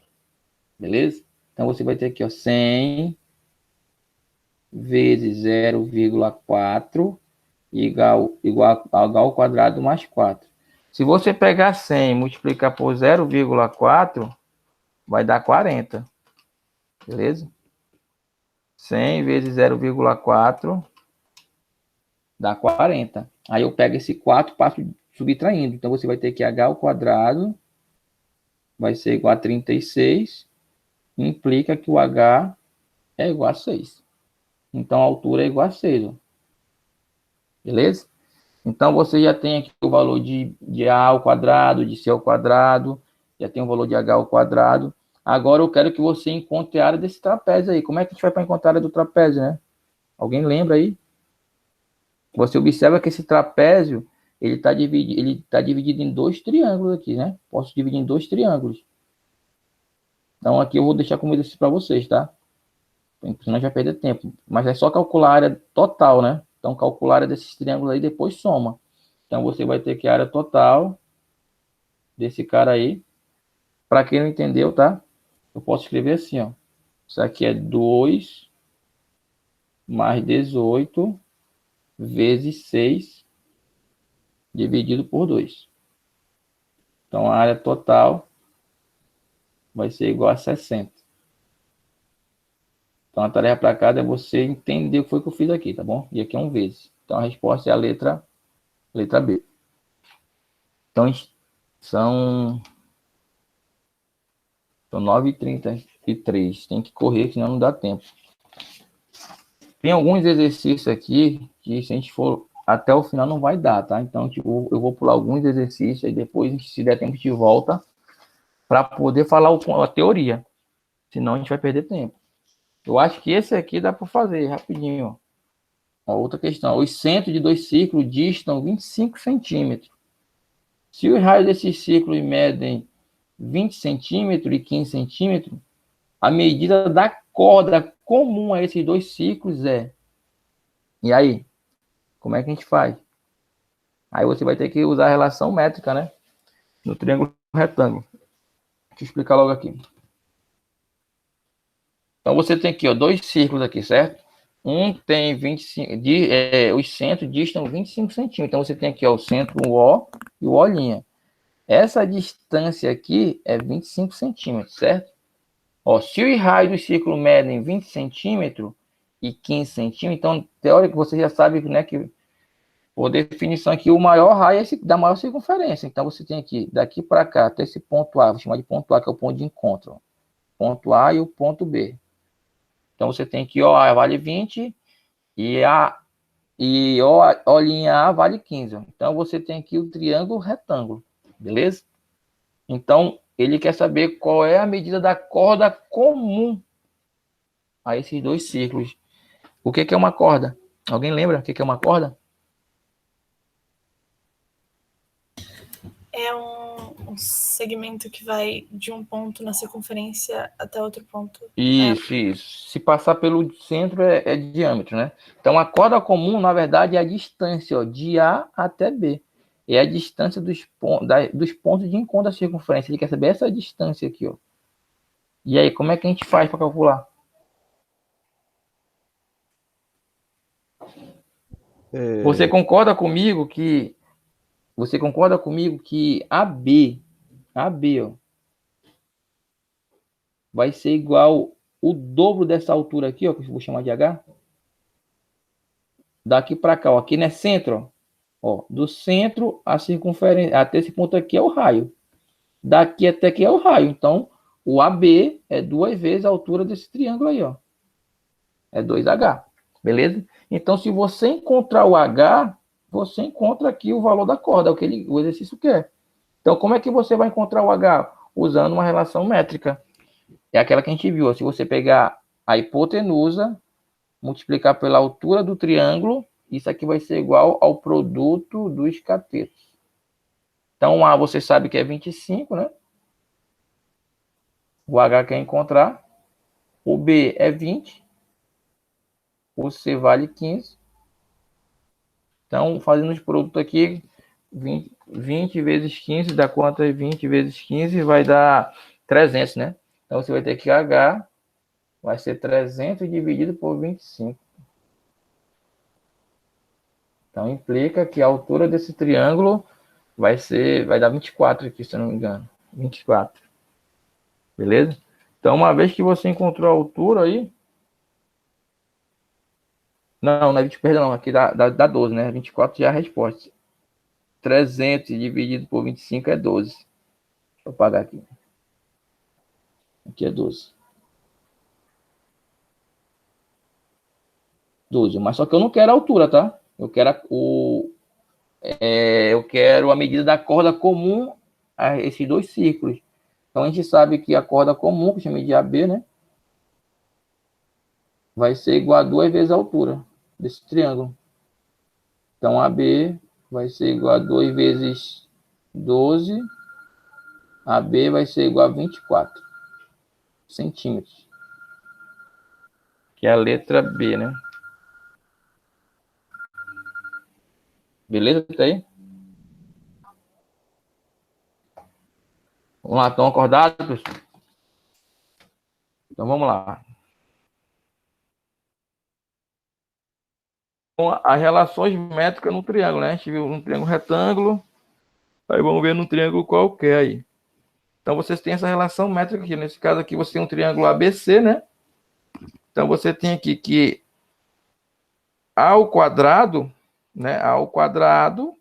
Beleza? Então, você vai ter aqui, ó, 100 vezes 0,4 igual a H ao quadrado mais 4. Se você pegar 100 e multiplicar por 0,4, vai dar 40. Beleza? 100 vezes 0,4 dá 40. Aí eu pego esse 4 e passo subtraindo. Então, você vai ter que H ao quadrado vai ser igual a 36. Implica que o H é igual a 6. Então, a altura é igual a 6. Ó. Beleza? Então, você já tem aqui o valor de A ao quadrado, de C ao quadrado. Já tem o valor de H ao quadrado. Agora, eu quero que você encontre a área desse trapézio aí. Como é que a gente vai para encontrar a área do trapézio, né? Alguém lembra aí? Você observa que esse trapézio, ele tá dividido em dois triângulos aqui, né? Posso dividir em dois triângulos. Então, aqui eu vou deixar como exercício para vocês, tá? Senão já perder tempo. Mas é só calcular a área total, né? Então, calcular a área desses triângulos aí, depois soma. Então, você vai ter que a área total desse cara aí. Para quem não entendeu, tá? Eu posso escrever assim, ó. Isso aqui é 2 mais 18 vezes 6 dividido por 2. Então, a área total vai ser igual a 60. Então, a tarefa para cada é você entender o que foi que eu fiz aqui, tá bom? E aqui é um vezes. Então, a resposta é a letra B. Então, são 9h33. Tem que correr, senão não dá tempo. Tem alguns exercícios aqui que, se a gente for até o final, não vai dar, tá? Então, tipo, eu vou pular alguns exercícios e depois, se der tempo, a gente volta para poder falar a teoria. Senão, a gente vai perder tempo. Eu acho que esse aqui dá para fazer rapidinho. Ó, outra questão. Os centros de dois círculos distam 25 centímetros. Se os raios desses círculos medem 20 centímetros e 15 centímetros, a medida da corda comum a esses dois círculos é... E aí? Como é que a gente faz? Aí você vai ter que usar a relação métrica, né? No triângulo retângulo. Deixa eu explicar logo aqui. Então, você tem aqui, ó, dois círculos aqui, certo? Um tem 25... os centros distam 25 centímetros. Então, você tem aqui, ó, o centro, o O e o O'. Essa distância aqui é 25 centímetros, certo? Ó, se os raios do círculo medem 20 centímetros e 15 centímetros, então, teórico, você já sabe, né, que, por definição aqui, o maior raio é esse da maior circunferência. Então, você tem aqui, daqui para cá, até esse ponto A, vou chamar de ponto A, que é o ponto de encontro. Ó. Ponto A e o ponto B. Então, você tem que O A vale 20 e O'A vale 15. Então, você tem aqui o triângulo retângulo, beleza? Então, ele quer saber qual é a medida da corda comum a esses dois círculos. O que é uma corda? Alguém lembra o que é uma corda? É um segmento que vai de um ponto na circunferência até outro ponto. Isso. Se passar pelo centro é diâmetro, né? Então, a corda comum, na verdade, é a distância, ó, de A até B. É a distância dos pontos de encontro da circunferência. Ele quer saber essa distância aqui, ó. E aí, como é que a gente faz para calcular? Você concorda comigo que AB, ó, vai ser igual o dobro dessa altura aqui, ó, que eu vou chamar de H? Daqui para cá, ó, aqui não é centro, ó, do centro à circunferência, até esse ponto aqui é o raio. Daqui até aqui é o raio. Então, o AB é 2 vezes a altura desse triângulo aí, ó. É 2H, beleza? Então, se você encontrar o H, você encontra aqui o valor da corda, o exercício quer. Então, como é que você vai encontrar o H? Usando uma relação métrica. É aquela que a gente viu. Ó. Se você pegar a hipotenusa, multiplicar pela altura do triângulo, isso aqui vai ser igual ao produto dos catetos. Então, A você sabe que é 25, né? O H quer encontrar. O B é 20. O C vale 15. Então, fazendo os produtos aqui, 20 vezes 15 dá quanto? 20 vezes 15 vai dar 300, né? Então, você vai ter que H vai ser 300 dividido por 25. Então, implica que a altura desse triângulo vai dar 24 aqui, se eu não me engano. 24. Beleza? Então, uma vez que você encontrou a altura aí... Não é 20, perdão, aqui dá 12, né? 24 já é a resposta. 300 dividido por 25 é 12. Deixa eu apagar aqui. Aqui é 12. 12. Mas só que eu não quero a altura, tá? Eu quero a medida da corda comum a esses dois círculos. Então, a gente sabe que a corda comum, que eu chamei de AB, né? Vai ser igual a 2 vezes a altura desse triângulo. Então, AB vai ser igual a 2 vezes 12. AB vai ser igual a 24 centímetros. Que é a letra B, né? Beleza? Tá aí? Vamos lá, estão acordados, pessoal? Então, vamos lá. Então, as relações métricas no triângulo, né? A gente viu um triângulo retângulo. Aí vamos ver num triângulo qualquer aí. Então, vocês têm essa relação métrica aqui. Nesse caso aqui, você tem um triângulo ABC, né? Então, você tem aqui que A ao quadrado, né? A ao quadrado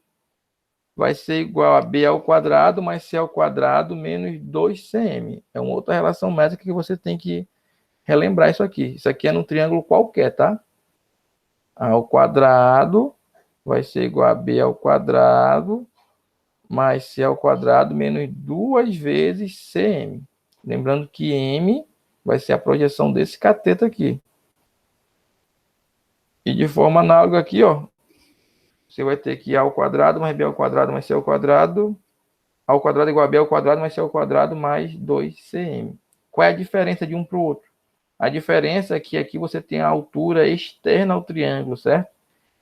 vai ser igual a B ao quadrado mais C ao quadrado menos 2cm. É uma outra relação métrica que você tem que relembrar isso aqui. Isso aqui é num triângulo qualquer, tá? A ao quadrado vai ser igual a B ao quadrado mais C ao quadrado menos 2 vezes cm. Lembrando que m vai ser a projeção desse cateto aqui. E de forma análoga aqui, ó, você vai ter que A ao quadrado mais B ao quadrado mais C ao quadrado. A ao quadrado igual a B ao quadrado mais C ao quadrado mais 2cm. Qual é a diferença de um para o outro? A diferença é que aqui você tem a altura externa ao triângulo, certo?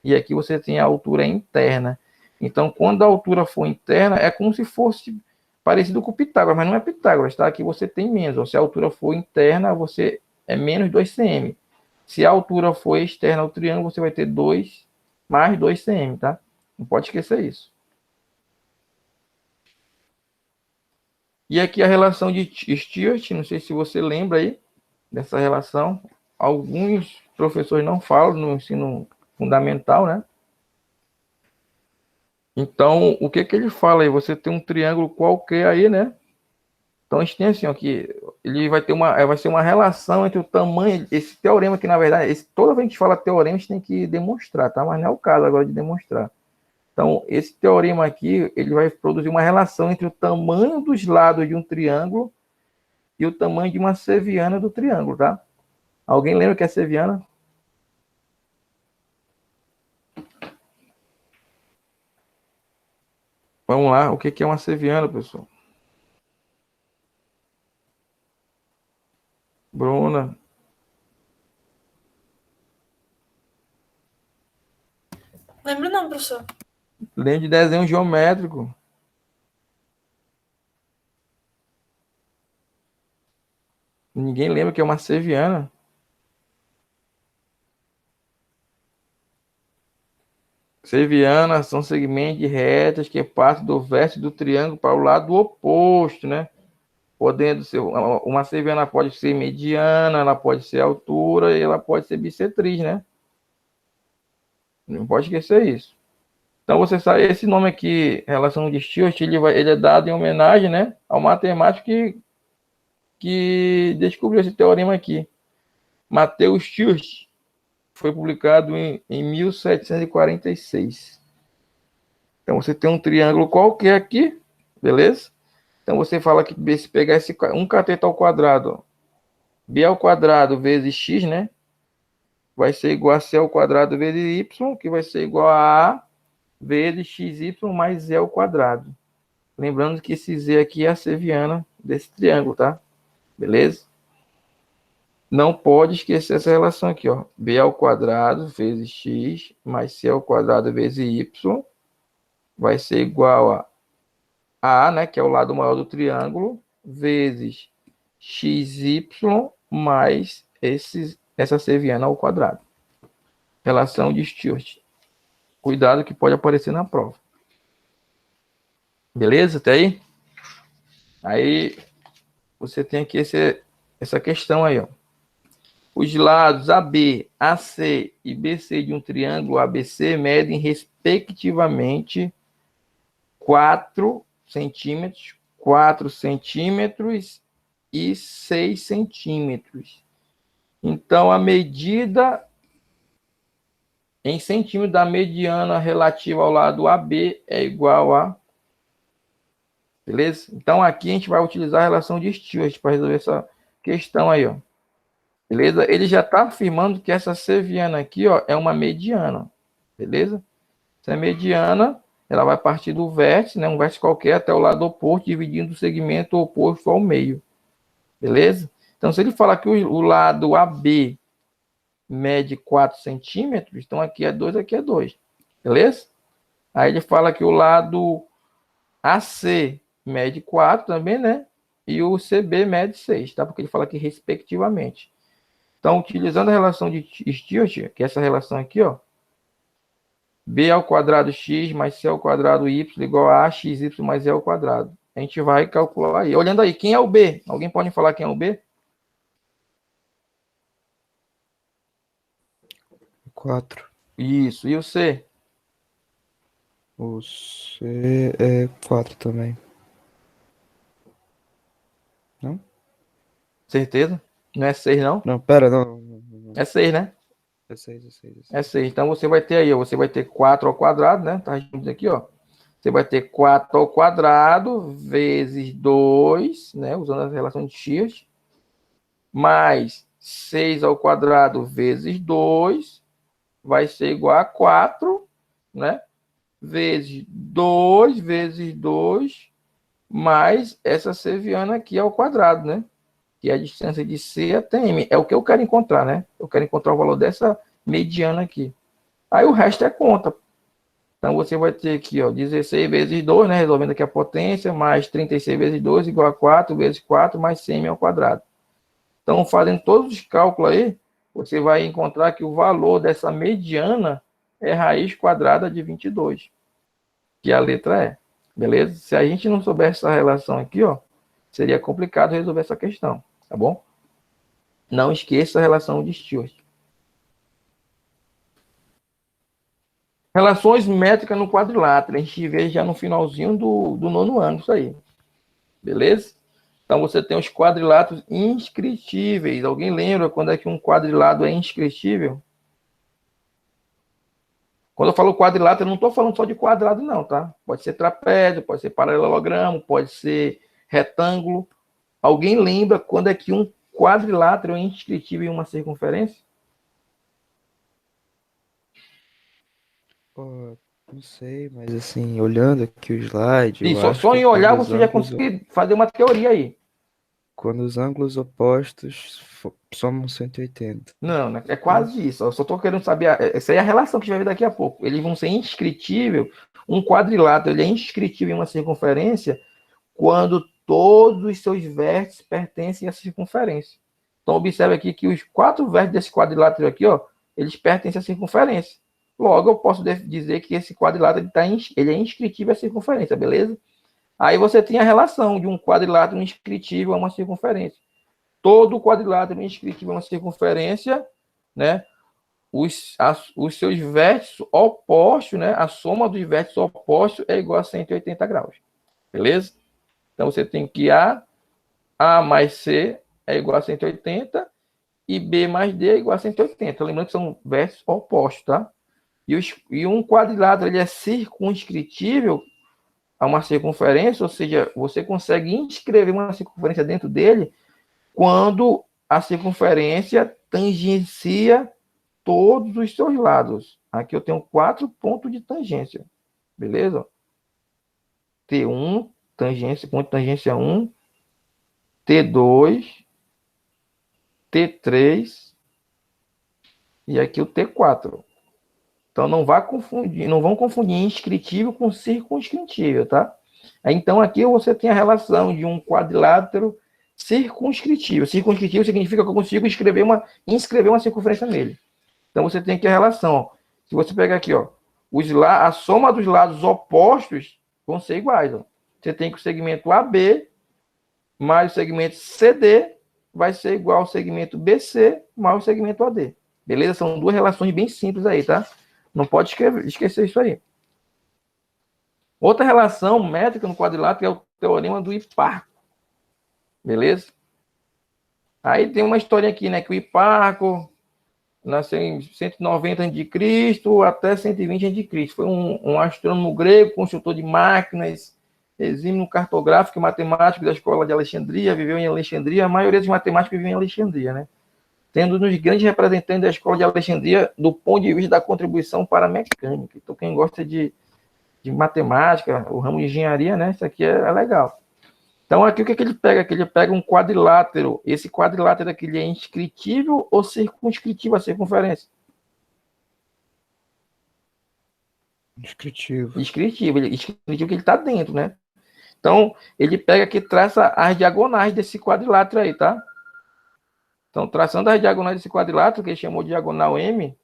E aqui você tem a altura interna. Então, quando a altura for interna, é como se fosse parecido com o Pitágoras, mas não é Pitágoras, tá? Aqui você tem menos. Ou se a altura for interna, você é menos 2cm. Se a altura for externa ao triângulo, você vai ter 2 mais 2cm, tá? Não pode esquecer isso. E aqui a relação de Stewart, não sei se você lembra aí dessa relação. Alguns professores não falam no ensino fundamental, né? Então, o que ele fala aí? Você tem um triângulo qualquer aí, né? Então, a gente tem assim, ó, que ele vai ser uma relação entre o tamanho, esse teorema aqui, na verdade, toda vez que a gente fala teorema, a gente tem que demonstrar, tá? Mas não é o caso agora de demonstrar. Então, esse teorema aqui, ele vai produzir uma relação entre o tamanho dos lados de um triângulo e o tamanho de uma seviana do triângulo, tá? Alguém lembra o que é seviana? Vamos lá, o que é uma seviana, pessoal? Bruna. Lembro não, professor. Lembra de desenho geométrico. Ninguém lembra que é uma seviana. Sevianas são segmentos de retas que partem do vértice do triângulo para o lado oposto, né? Podendo ser, uma seviana pode ser mediana, ela pode ser altura e ela pode ser bissetriz, né? Não pode esquecer isso. Então, você sabe, esse nome aqui, relação de Stewart, ele é dado em homenagem, né, ao matemático que descobriu esse teorema aqui. Matthew Stewart. Foi publicado em 1746. Então, você tem um triângulo qualquer aqui, beleza? Então, você fala que se pegar um cateto ao quadrado, ó, B ao quadrado vezes x, né? Vai ser igual a C ao quadrado vezes y, que vai ser igual a vezes xy mais z ao quadrado. Lembrando que esse z aqui é a seviana desse triângulo, tá? Beleza? Não pode esquecer essa relação aqui, ó. B ao quadrado vezes x mais C ao quadrado vezes y vai ser igual a, né, que é o lado maior do triângulo, vezes xy mais essa seviana ao quadrado. Relação de Stewart. Cuidado que pode aparecer na prova. Beleza? Até aí? Aí você tem aqui essa questão aí, ó. Os lados AB, AC e BC de um triângulo ABC medem respectivamente 4 centímetros, 4 centímetros e 6 centímetros. Então, a medida em centímetros da mediana relativa ao lado AB é igual a... Beleza? Então, aqui a gente vai utilizar a relação de Stewart para resolver essa questão aí, ó. Beleza? Ele já está afirmando que essa seviana aqui, ó, é uma mediana. Beleza? Essa mediana, ela vai partir do vértice, né, um vértice qualquer, até o lado oposto, dividindo o segmento oposto ao meio. Beleza? Então, se ele falar que o lado AB mede 4 centímetros, então aqui é 2, aqui é 2. Beleza? Aí ele fala que o lado AC mede 4 também, né? E o CB mede 6, tá? Porque ele fala aqui respectivamente. Então, utilizando a relação de Stewart, que é essa relação aqui, ó, B ao quadrado x mais C ao quadrado y igual a xy mais z ao quadrado. A gente vai calcular aí. Olhando aí, quem é o B? Alguém pode falar quem é o B? 4. Isso. E o C? O C é 4 também. Não? Certeza? Não é 6, não? Não, pera, não. É 6, né? É 6, é 6, é 6. É 6. Então você vai ter aí, ó, você vai ter 4 ao quadrado, né? Tá junto aqui, ó. Você vai ter 4 ao quadrado vezes 2, né? Usando a relação de x, mais 6 ao quadrado vezes 2 vai ser igual a 4, né? Vezes 2 vezes 2 mais essa seviana aqui ao quadrado, né? Que é a distância de C até M. É o que eu quero encontrar, né? Eu quero encontrar o valor dessa mediana aqui. Aí o resto é conta. Então você vai ter aqui, ó, 16 vezes 2, né? Resolvendo aqui a potência, mais 36 vezes 2 igual a 4 vezes 4 mais 100 ao quadrado. Então, fazendo todos os cálculos aí, você vai encontrar que o valor dessa mediana é raiz quadrada de 22, que a letra é. Beleza? Se a gente não souber essa relação aqui, ó, seria complicado resolver essa questão, tá bom? Não esqueça a relação de Stewart. Relações métricas no quadrilátero. A gente vê já no finalzinho do nono ano isso aí. Beleza? Então você tem os quadriláteros inscritíveis. Alguém lembra quando é que um quadrilátero é inscritível? Quando eu falo quadrilátero, eu não estou falando só de quadrado, não, tá? Pode ser trapézio, pode ser paralelogramo, pode ser retângulo. Alguém lembra quando é que um quadrilátero é inscritível em uma circunferência? Pô, não sei, mas assim, olhando aqui o slide, E eu só, acho só que em olhar você já consegue fazer uma teoria aí. quando os ângulos opostos somam 180. Não, né? É quase isso. Eu só estou querendo saber. Essa aí é a relação que a gente vai ver daqui a pouco. Eles vão ser inscritível. Um quadrilátero ele é inscritível em uma circunferência quando todos os seus vértices pertencem à circunferência. Então, observe aqui que os 4 vértices desse quadrilátero aqui, ó, eles pertencem à circunferência. Logo, eu posso dizer que esse quadrilátero ele é inscritível à circunferência, beleza? Aí você tem a relação de um quadrilátero inscritível a uma circunferência. Todo quadrilátero inscritível a uma circunferência, né? Os seus vértices opostos, né? A soma dos vértices opostos é igual a 180 graus. Beleza? Então você tem que A mais C é igual a 180 e B mais D é igual a 180. Lembrando que são vértices opostos, tá? E um quadrilátero ele é circunscritível a uma circunferência, ou seja, você consegue inscrever uma circunferência dentro dele quando a circunferência tangencia todos os seus lados. Aqui eu tenho 4 pontos de tangência, beleza? T1, tangência, ponto de tangência 1, T2, T3 e aqui o T4. Então não vão confundir inscritível com circunscritível, tá? Então aqui você tem a relação de um quadrilátero circunscritível. Circunscritível significa que eu consigo inscrever uma circunferência nele. Então você tem aqui a relação. Ó. Se você pegar aqui, ó, a soma dos lados opostos vão ser iguais. Ó. Você tem que o segmento AB mais o segmento CD vai ser igual ao segmento BC mais o segmento AD. Beleza? São duas relações bem simples aí, tá? Não pode esquecer isso aí. Outra relação métrica no quadrilátero é o teorema do Hiparco. Beleza? Aí tem uma história aqui, né? Que o Hiparco nasceu em 190 a.C. até 120 a.C. Foi um astrônomo grego, construtor de máquinas, exímio cartográfico e matemático da escola de Alexandria, viveu em Alexandria. A maioria dos matemáticos viveu em Alexandria, né? Tendo um dos grandes representantes da escola de Alexandria do ponto de vista da contribuição para a mecânica. Então, quem gosta de matemática, o ramo de engenharia, né? Isso aqui é legal. Então, aqui o que ele pega? Que ele pega um quadrilátero. Esse quadrilátero aqui ele é inscritível ou circunscritivo à circunferência? Inscritivo. Inscritivo que ele está dentro, né? Então, ele pega aqui e traça as diagonais desse quadrilátero aí, tá? Então, traçando as diagonais desse quadrilátero, que ele chamou de diagonal M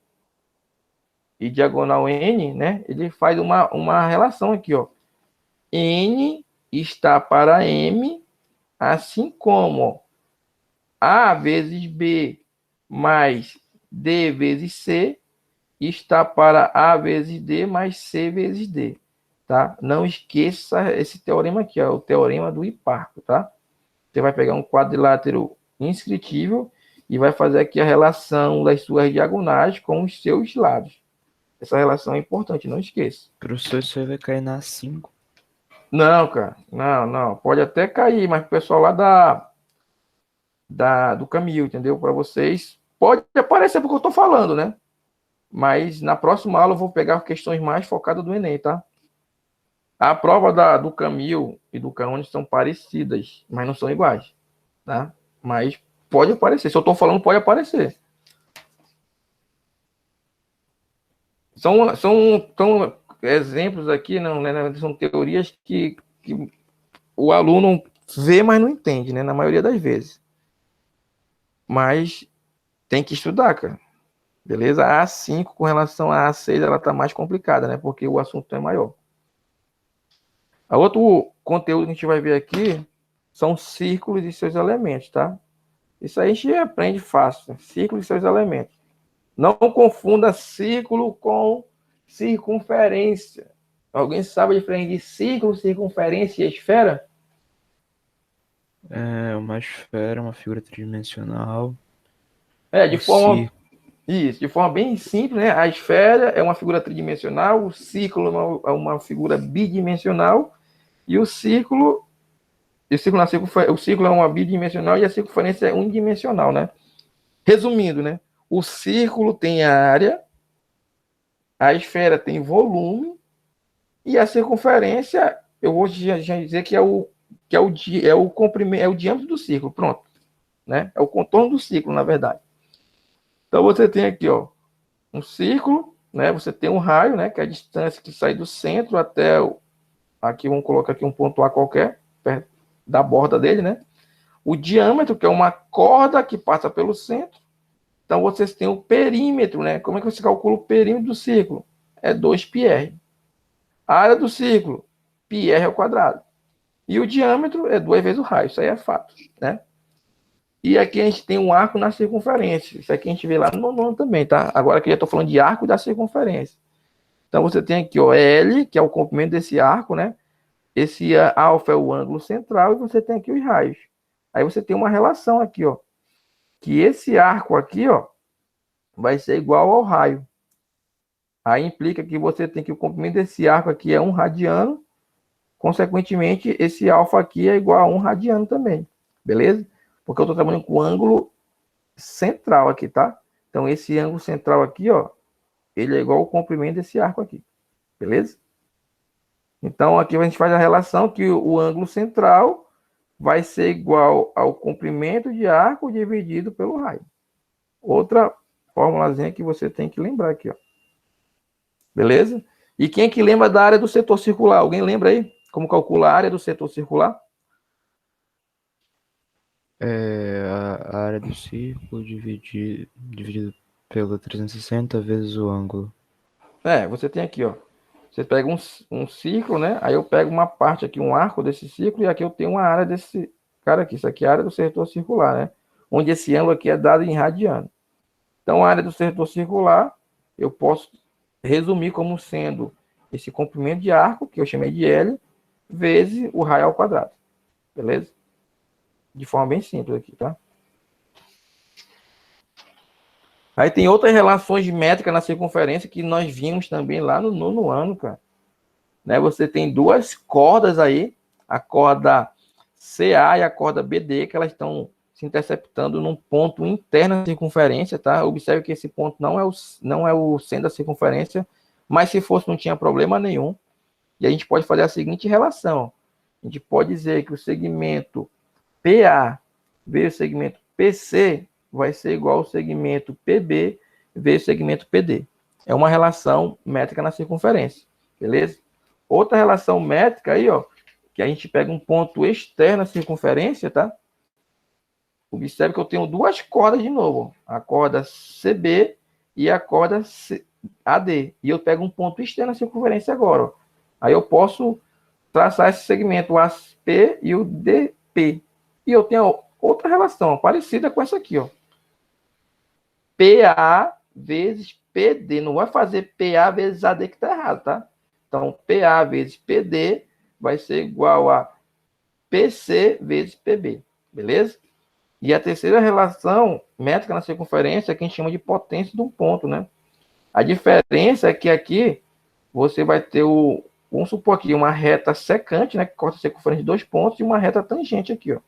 e diagonal N, né? Ele faz uma relação aqui, ó. N está para M, assim como A vezes B mais D vezes C está para A vezes D mais C vezes D, tá? Não esqueça esse teorema aqui, ó, o teorema do hiparco, tá? Você vai pegar um quadrilátero inscritível e vai fazer aqui a relação das suas diagonais com os seus lados. Essa relação é importante, não esqueça. Professor, isso aí vai cair na 5. Não, cara, não. Pode até cair, mas o pessoal lá do Camil, entendeu? Para vocês, pode aparecer porque eu tô falando, né? Mas na próxima aula eu vou pegar questões mais focadas do Enem, tá? A prova do Camil e do Caone são parecidas, mas não são iguais, tá? Mas pode aparecer. Se eu tô falando, pode aparecer. São exemplos aqui, não, né? São teorias que o aluno vê, mas não entende, né? Na maioria das vezes. Mas tem que estudar, cara. Beleza? A A5 com relação à A6, ela tá mais complicada, né? Porque o assunto é maior. A outro conteúdo que a gente vai ver aqui são círculos e seus elementos, tá? Isso aí a gente aprende fácil. Círculos e seus elementos. Não confunda círculo com circunferência. Alguém sabe a diferença de círculo, circunferência e esfera? É uma esfera, uma figura tridimensional. De forma bem simples, né? A esfera é uma figura tridimensional, o círculo é uma figura bidimensional e o círculo é uma bidimensional e a circunferência é unidimensional, né? Resumindo, né? O círculo tem área, a esfera tem volume e a circunferência, eu vou já dizer que é o comprimento, é o diâmetro do círculo, pronto, né? É o contorno do círculo, na verdade. Então você tem aqui, ó, um círculo, né? Você tem um raio, né? Que é a distância que sai do centro até aqui vamos colocar aqui um ponto A qualquer, perto da borda dele, né? O diâmetro, que é uma corda que passa pelo centro. Então vocês têm o perímetro, né? Como é que você calcula o perímetro do círculo? É 2πr. A área do círculo, πr ao quadrado. E o diâmetro é 2 vezes o raio, isso aí é fato, né? E aqui a gente tem um arco na circunferência. Isso aqui a gente vê lá no nono também, tá? Agora aqui eu estou falando de arco da circunferência. Então você tem aqui, ó, L, que é o comprimento desse arco, né? Esse alfa é o ângulo central e você tem aqui os raios. Aí você tem uma relação aqui, ó, que esse arco aqui, ó, vai ser igual ao raio. Aí implica que você tem que o comprimento desse arco aqui é 1 radiano, consequentemente esse alfa aqui é igual a 1 radiano também, beleza? Porque eu estou trabalhando com o ângulo central aqui, tá? Então esse ângulo central aqui, ó, ele é igual ao comprimento desse arco aqui, beleza? Então aqui a gente faz a relação que o ângulo central vai ser igual ao comprimento de arco dividido pelo raio. Outra formulazinha que você tem que lembrar aqui, ó. Beleza? E quem é que lembra da área do setor circular? Alguém lembra aí? Como calcula a área do setor circular? A área do círculo dividido pelo 360 vezes o ângulo. Você tem aqui, ó. Você pega um círculo, né? Aí eu pego uma parte aqui, um arco desse círculo, e aqui eu tenho uma área desse cara aqui. Isso aqui é a área do setor circular, né? Onde esse ângulo aqui é dado em radiano. Então, a área do setor circular, eu posso resumir como sendo esse comprimento de arco, que eu chamei de L, vezes o raio ao quadrado. Beleza? De forma bem simples aqui, tá? Aí tem outras relações de métrica na circunferência que nós vimos também lá no nono ano, cara. Né? Você tem duas cordas aí, a corda CA e a corda BD, que elas estão se interceptando num ponto interno da circunferência, tá? Observe que esse ponto não é o centro da circunferência, mas se fosse não tinha problema nenhum. E a gente pode fazer a seguinte relação. A gente pode dizer que o segmento PA vezes o segmento PC vai ser igual ao segmento PB vezes o segmento PD. É uma relação métrica na circunferência, beleza? Outra relação métrica aí, ó, que a gente pega um ponto externo à circunferência, tá? Observe que eu tenho duas cordas de novo, a corda CB e a corda AD. E eu pego um ponto externo à circunferência agora, ó. Aí eu posso traçar esse segmento, o AP e o DP. E eu tenho outra relação parecida com essa aqui, ó. PA vezes PD, não vai fazer PA vezes AD que está errado, tá? Então, PA vezes PD vai ser igual a PC vezes PB, beleza? E a terceira relação métrica na circunferência é que a gente chama de potência de um ponto, né? A diferença é que aqui você vai ter vamos supor aqui, uma reta secante, né, que corta a circunferência de 2 pontos, e uma reta tangente aqui, ó,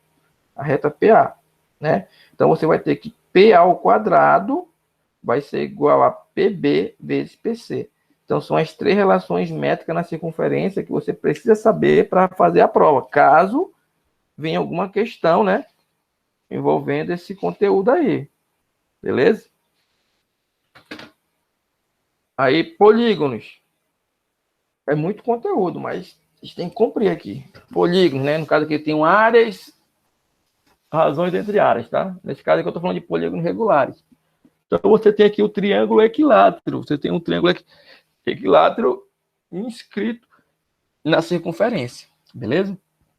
a reta PA, né? Então você vai ter que PA ao quadrado vai ser igual a PB vezes PC. Então são as 3 relações métricas na circunferência que você precisa saber para fazer a prova, caso venha alguma questão, né, envolvendo esse conteúdo aí, beleza? Aí, polígonos. É muito conteúdo, mas a gente tem que cumprir aqui. Polígonos, né? No caso aqui tem áreas, razões entre áreas, tá? Nesse caso aqui eu estou falando de polígonos regulares. Então você tem aqui o triângulo equilátero. Você tem um triângulo equilátero inscrito na circunferência, beleza?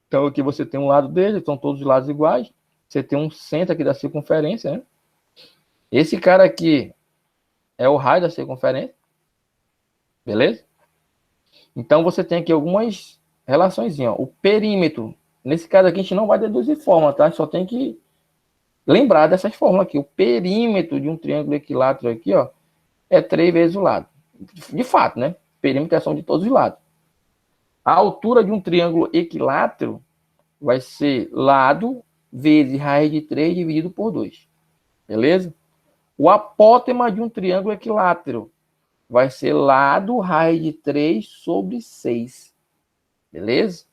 Então aqui você tem um lado dele, são todos os lados iguais. Você tem um centro aqui da circunferência, né? Esse cara aqui é o raio da circunferência, beleza? Então você tem aqui algumas relações. O perímetro, nesse caso aqui a gente não vai deduzir fórmula, tá? Só tem que lembrar dessas fórmulas aqui. O perímetro de um triângulo equilátero aqui, ó, é 3 vezes o lado. De fato, né? Perímetro é a soma de todos os lados. A altura de um triângulo equilátero vai ser lado vezes raiz de 3 dividido por 2. Beleza? O apótema de um triângulo equilátero vai ser lado raiz de 3 sobre 6. Beleza?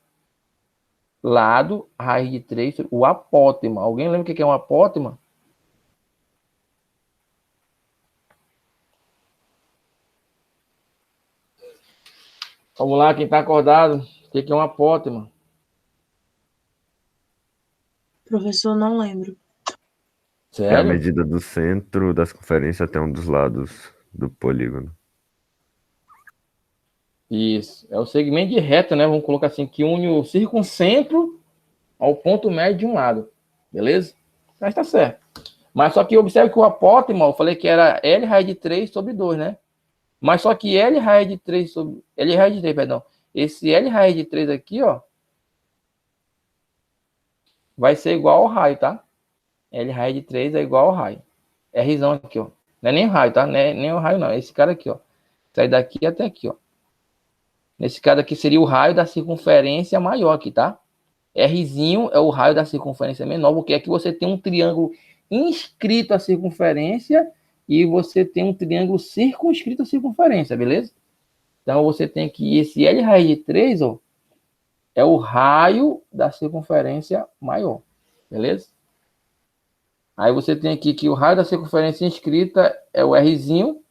Lado raiz de 3 sobre o apótema. Alguém lembra o que é um apótema? Vamos lá, quem está acordado. O que é um apótema? Professor, não lembro. É a Sério? medida do centro da circunferência até um dos lados do polígono. Isso. É o segmento de reta, né? Vamos colocar assim, que une o circuncentro ao ponto médio de um lado. Beleza? Mas tá certo. Mas só que observe que o apótema, eu falei que era L raiz de 3 sobre 2, né? Mas só que L raiz de 3 sobre... L raiz de 3, perdão. Esse L raiz de 3 aqui, ó, vai ser igual ao raio, tá? L raiz de 3 é igual ao raio. É Rzão aqui, ó. Não é nem o raio, tá? Não é nem o raio, não. É esse cara aqui, ó. Sai daqui até aqui, ó. Nesse caso aqui seria o raio da circunferência maior aqui, tá? Rzinho é o raio da circunferência menor, porque aqui você tem um triângulo inscrito à circunferência e você tem um triângulo circunscrito à circunferência, beleza? Então você tem que esse L raiz de 3, ó, é o raio da circunferência maior, beleza? Aí você tem aqui que o raio da circunferência inscrita é o Rzinho,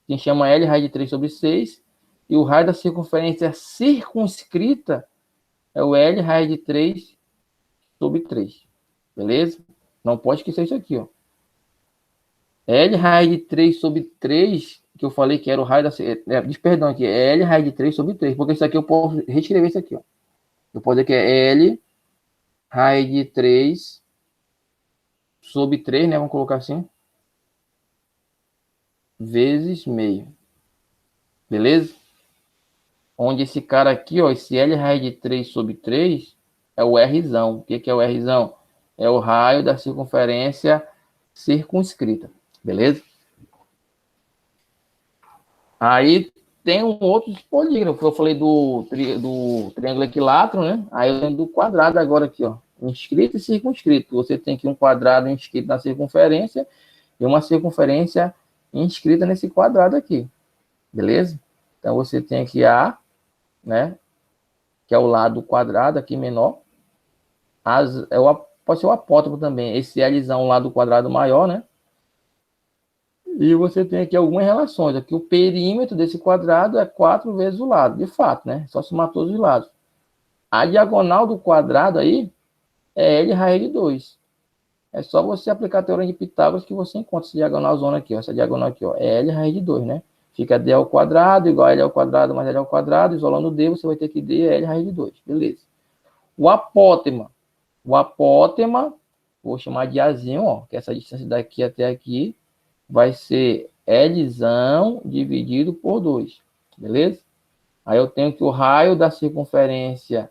que chama L raiz de 3 sobre 6, e o raio da circunferência circunscrita é o L raiz de 3 sobre 3. Beleza? Não pode esquecer isso aqui, ó. L raiz de 3 sobre 3, que eu falei que era o raio da... perdão aqui, é L raiz de 3 sobre 3, porque isso aqui eu posso reescrever isso aqui, ó. Eu posso dizer que é L raiz de 3 sobre 3, né? Vamos colocar assim. Vezes meio. Beleza? Onde esse cara aqui, ó, esse L raiz de 3 sobre 3 é o Rzão. O que é o Rzão? É o raio da circunferência circunscrita. Beleza? Aí tem um outro polígono. Eu falei do triângulo equilátero, né? Aí eu lembro do quadrado agora aqui, ó. Inscrito e circunscrito. Você tem aqui um quadrado inscrito na circunferência e uma circunferência inscrita nesse quadrado aqui. Beleza? Então você tem aqui A, né? Que é o lado quadrado aqui menor. Pode ser o apótemo também. Esse Lzão lá do quadrado maior, né? E você tem aqui algumas relações. Aqui o perímetro desse quadrado é 4 vezes o lado. De fato, né? Só somar todos os lados. A diagonal do quadrado aí é L raiz de 2. É só você aplicar a teorema de Pitágoras que você encontra essa diagonal zona aqui, ó. Essa diagonal aqui, ó. É L raiz de 2, né? Fica D ao quadrado igual a L ao quadrado mais L ao quadrado. Isolando D, você vai ter que D é L raiz de 2. Beleza. O apótema. Vou chamar de Azinho, ó. Que essa distância daqui até aqui vai ser Lzão dividido por 2, beleza? Aí eu tenho que o raio da circunferência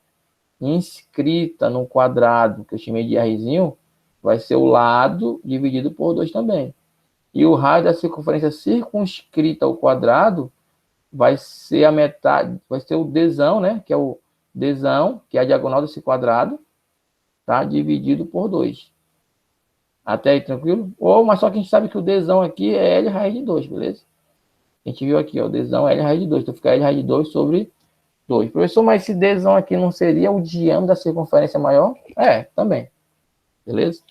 inscrita no quadrado, que eu chamei de Rzinho, vai ser o lado dividido por 2 também. E o raio da circunferência circunscrita ao quadrado vai ser a metade, vai ser o Dzão, né? Que é o Dzão, que é a diagonal desse quadrado, tá? Dividido por 2. Até aí, tranquilo? Mas só que a gente sabe que o Dzão aqui é L raiz de 2, beleza? A gente viu aqui, ó, o Dzão é L raiz de 2. Então fica L raiz de 2 sobre 2. Professor, mas esse Dzão aqui não seria o diâmetro da circunferência maior? É, também. Beleza?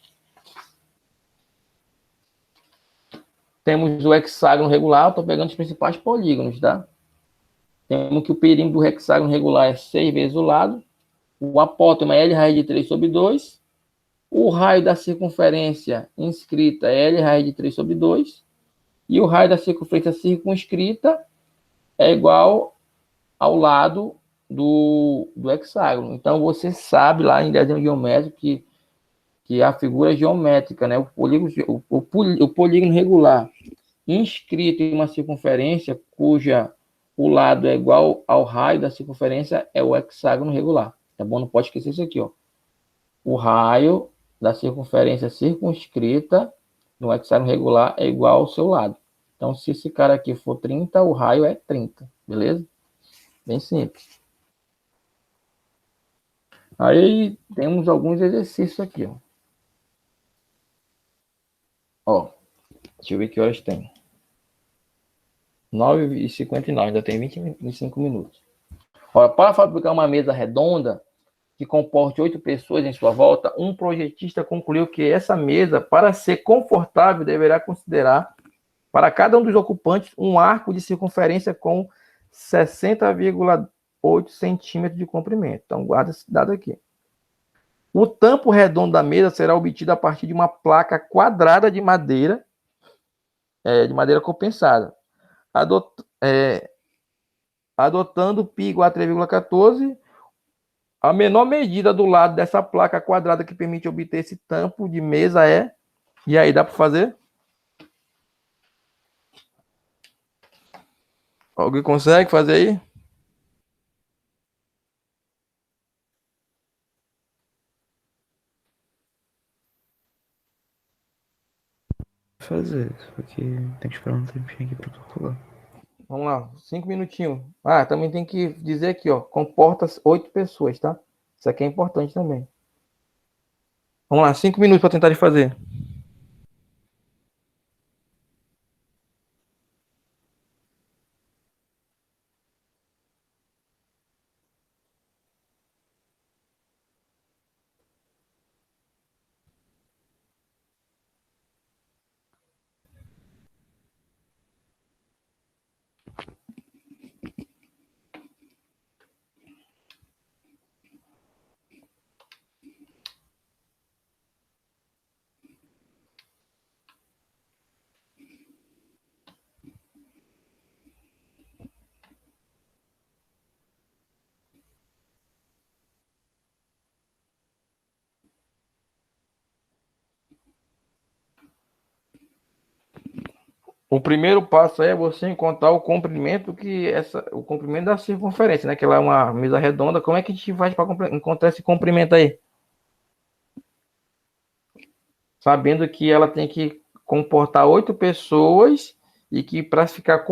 Temos o hexágono regular, estou pegando os principais polígonos, tá? Temos que o perímetro do hexágono regular é 6 vezes o lado. O apótema é L raiz de 3 sobre 2. O raio da circunferência inscrita é L raiz de 3 sobre 2. E o raio da circunferência circunscrita é igual ao lado do hexágono. Então, você sabe lá em desenho geométrico que a figura geométrica, né, o polígono regular inscrito em uma circunferência cuja o lado é igual ao raio da circunferência é o hexágono regular. Tá bom? Não pode esquecer isso aqui, ó. O raio da circunferência circunscrita no hexágono regular é igual ao seu lado. Então, se esse cara aqui for 30, o raio é 30, beleza? Bem simples. Aí, temos alguns exercícios aqui, ó. Ó, deixa eu ver que horas tem. 9h59, ainda tem 25 minutos. Olha, para fabricar uma mesa redonda que comporte 8 pessoas em sua volta, um projetista concluiu que essa mesa, para ser confortável, deverá considerar, para cada um dos ocupantes, um arco de circunferência com 60,8 centímetros de comprimento. Então, guarda esse dado aqui. O tampo redondo da mesa será obtido a partir de uma placa quadrada de madeira compensada. Adotando π igual a 3,14, a menor medida do lado dessa placa quadrada que permite obter esse tampo de mesa é... E aí, dá para fazer? Alguém consegue fazer aí? Fazer, só que tem que esperar um tempinho aqui pra calcular. Vamos lá, 5 minutinhos. Ah, também tem que dizer aqui, ó, comporta 8 pessoas, tá? Isso aqui é importante também. Vamos lá, 5 minutos para tentar de fazer. O primeiro passo é você encontrar o comprimento o comprimento da circunferência, né? Que ela é uma mesa redonda. Como é que a gente faz para encontrar esse comprimento aí? Sabendo que ela tem que comportar 8 pessoas e que para ficar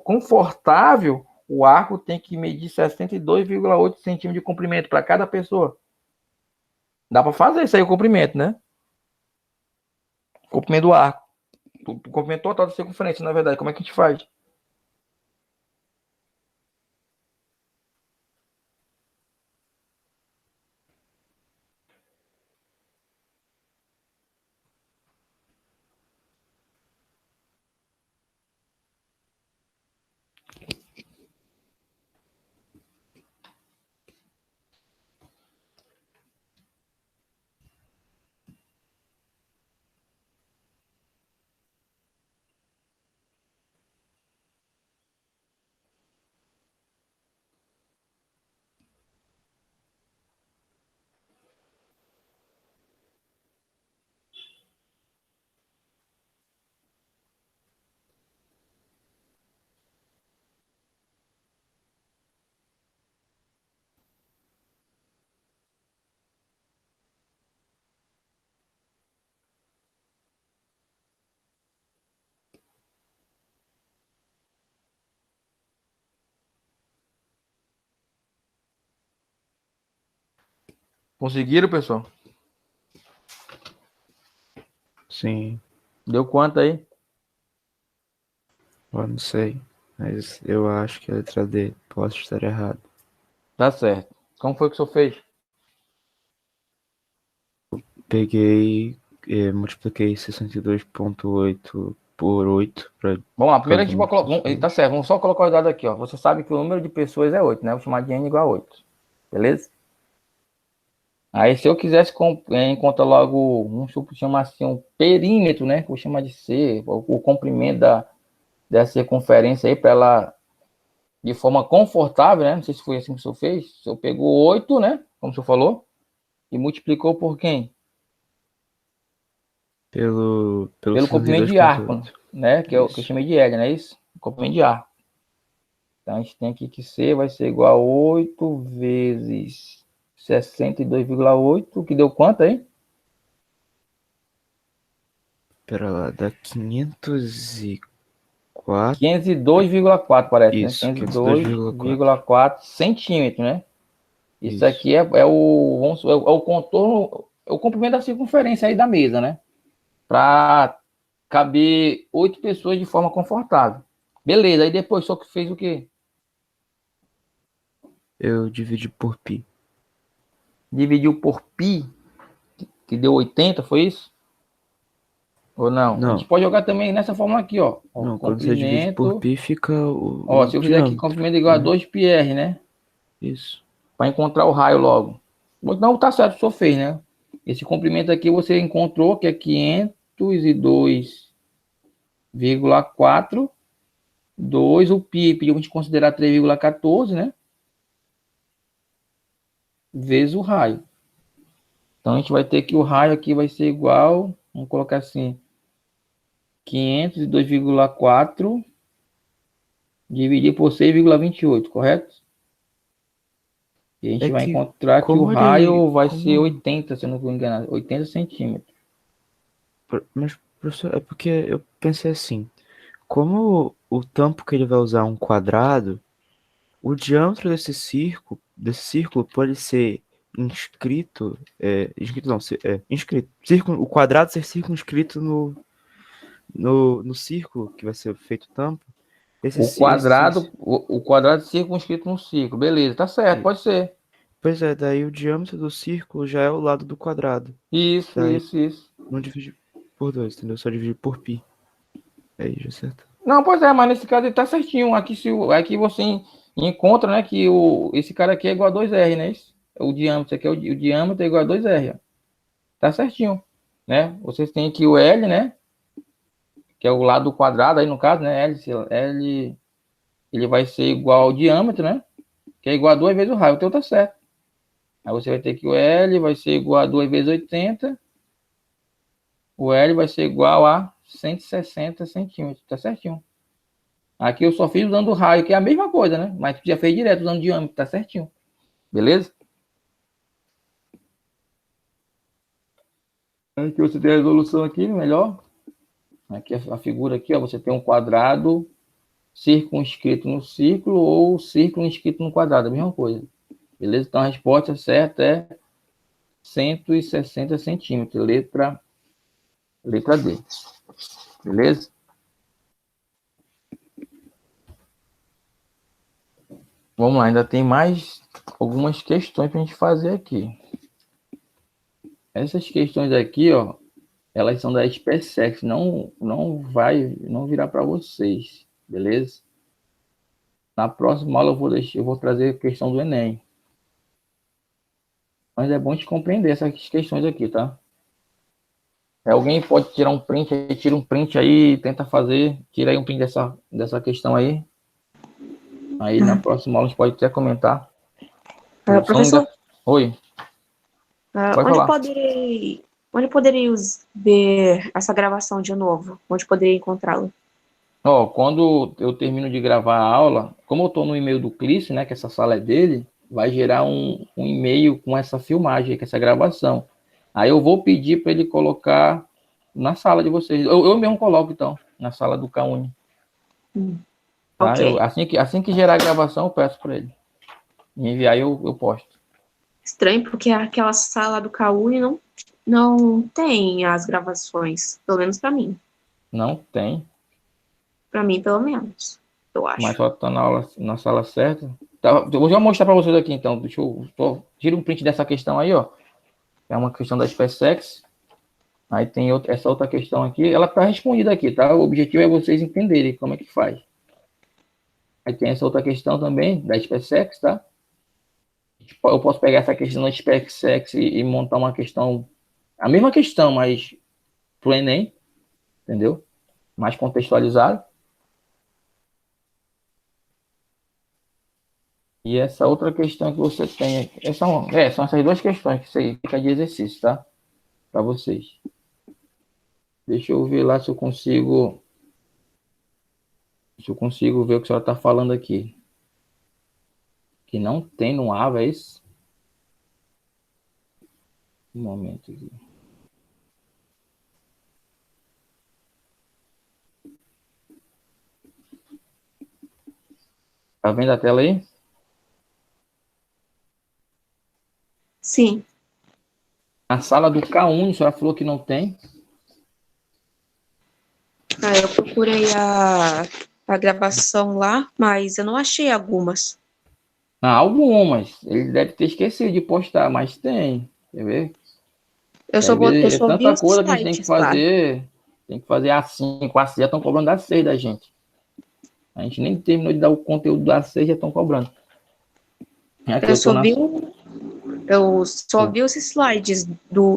confortável, o arco tem que medir 62,8 centímetros de comprimento para cada pessoa. Dá para fazer isso aí, o comprimento, né? O comprimento do arco. O comprimento total da circunferência, na verdade. Como é que a gente faz? Conseguiram, pessoal? Sim, Deu quanto aí? eu não sei. Mas eu acho que é a letra D. Posso estar errado. Tá certo. Como foi que o senhor fez? Peguei, multipliquei 62,8 por 8 para Vamos lá, primeiro a fazer gente uma vai colocar. Tá certo, vamos só colocar o dado aqui, ó. Você sabe que o número de pessoas é 8, né? Vou chamar de n igual a 8. Beleza? Aí, se eu quisesse encontrar logo, vamos chamar assim, um perímetro, né? Vou chamar de C, o comprimento dessa circunferência aí, para ela, de forma confortável, né? Não sei se foi assim que o senhor fez. O senhor pegou 8, né? Como o senhor falou, e multiplicou por quem? pelo Pelo comprimento de arco, 62,8. né? Que é o que eu Isso. chamei de L, não é isso? Comprimento de arco. Então, a gente tem aqui que C vai ser igual a 8 vezes 62,8, que deu quanto aí? Pera lá, dá 504. 502,4 parece, né? Isso, 502,4. 502,4 centímetros, né? Isso Isso. aqui é o contorno, é o comprimento da circunferência aí da mesa, né? Para caber 8 pessoas de forma confortável. Beleza, aí depois só que fez o quê? Eu dividi por pi. Dividiu por pi, que deu 80, foi isso? Ou não? A gente Não, pode jogar também nessa forma aqui, ó. Ó, não, quando você divide por comprimento. pi, fica Ó, o se eu fizer aqui diâmetro, comprimento igual a né? 2πr, né? Isso. Para encontrar o raio logo. Não, tá certo, o senhor fez, né? Esse comprimento aqui você encontrou que é 502,4. 2, o pi, pediu a gente considerar 3,14, né? Vezes o raio. Então a gente vai ter que o raio aqui vai ser igual, vamos colocar assim, 502,4 dividir por 6,28, correto? E a gente É vai que encontrar que o como ele. raio vai ser Como. 80, se eu não me engano, 80 centímetros. Mas, professor, é porque eu pensei assim. Como o tampo que ele vai usar é um quadrado, o diâmetro desse círculo pode ser inscrito. Inscrito não, inscrito. O quadrado ser circunscrito no círculo que vai ser feito o tampo. Esse, O ci- esse, quadrado, o quadrado circunscrito num círculo. Beleza, tá certo, pode ser. Pois é, daí o diâmetro do círculo já é o lado do quadrado. Isso, Daí isso, isso. não divide por 2, entendeu? Só divide por pi. Aí já acerta. Não, pois é, mas nesse caso ele tá certinho. Aqui, aqui você encontra, né, que esse cara aqui é igual a 2R, né? O diâmetro aqui o diâmetro é igual a 2R, ó. Tá certinho, né? Vocês têm aqui o L, né? Que é o lado do quadrado, aí no caso, né? L, ele vai ser igual ao diâmetro, né? Que é igual a 2 vezes o raio. O teu tá certo. Aí você vai ter que o L vai ser igual a 2 vezes 80. O L vai ser igual a 160 centímetros. Tá certinho. Aqui eu só fiz usando o raio, que é a mesma coisa, né? Mas tu já fez direto usando o diâmetro. Tá certinho. Beleza? Aqui você tem a resolução aqui, melhor. Aqui a figura aqui, ó. Você tem um quadrado circunscrito no círculo ou círculo inscrito no quadrado. A mesma coisa. Beleza? Então a resposta certa é 160 centímetros. Letra D. Beleza? Vamos lá, ainda tem mais algumas questões para a gente fazer aqui. Essas questões aqui, ó, elas são da SpaceX, não virá para vocês, beleza? Na próxima aula eu vou trazer a questão do Enem. Mas é bom te compreender essas questões aqui, tá? Alguém pode tirar um print aí, tira um print aí, tenta fazer, tira aí um print dessa questão aí. Aí na próxima aula a gente pode até comentar. Professor, Oi, pode onde falar. poderei ver essa gravação de novo? Onde poderia encontrá-la? Ó, quando eu termino de gravar a aula, como eu estou no e-mail do Clício, né, que essa sala é dele, vai gerar um e-mail com essa filmagem, com essa gravação. Aí eu vou pedir para ele colocar na sala de vocês. Eu mesmo coloco, então, na sala do K-Uni. Tá? Ok. Assim que gerar a gravação, eu peço para ele me enviar e eu posto. Estranho, porque aquela sala do Caúne não tem as gravações. Pelo menos pra mim. Não tem, Pra mim, pelo menos. Eu mas acho. só tá na sala certa. Tá, eu vou já mostrar para vocês aqui, então. Tira um print dessa questão aí, ó. É uma questão da SpaceX. Aí tem essa outra questão aqui. Ela tá respondida aqui, tá? O objetivo é vocês entenderem como é que faz. Aí tem essa outra questão também, da SpaceX, tá? Eu posso pegar essa questão da SpaceX e montar uma questão, a mesma questão, mas pro Enem, entendeu? Mais contextualizado. E essa outra questão que você tem aqui, são essas duas questões que você fica de exercício, tá? Para vocês. Deixa eu ver lá se eu consigo ver o que a senhora está falando aqui. Que não tem no AVA, é isso? Um momento aqui. Tá vendo a tela aí? Sim. Na sala do K1, a senhora falou que não tem. Eu procurei a gravação lá, mas eu não achei algumas. Algumas. Ele deve ter esquecido de postar, mas tem. Quer ver? Eu só, É só vi tanta os coisa que a gente tem que sites lá. fazer. Tem que fazer A5, A6, já estão cobrando A6 da gente. A gente nem terminou de dar o conteúdo da A6, já estão cobrando. Aqui Eu eu tô só vi, os slides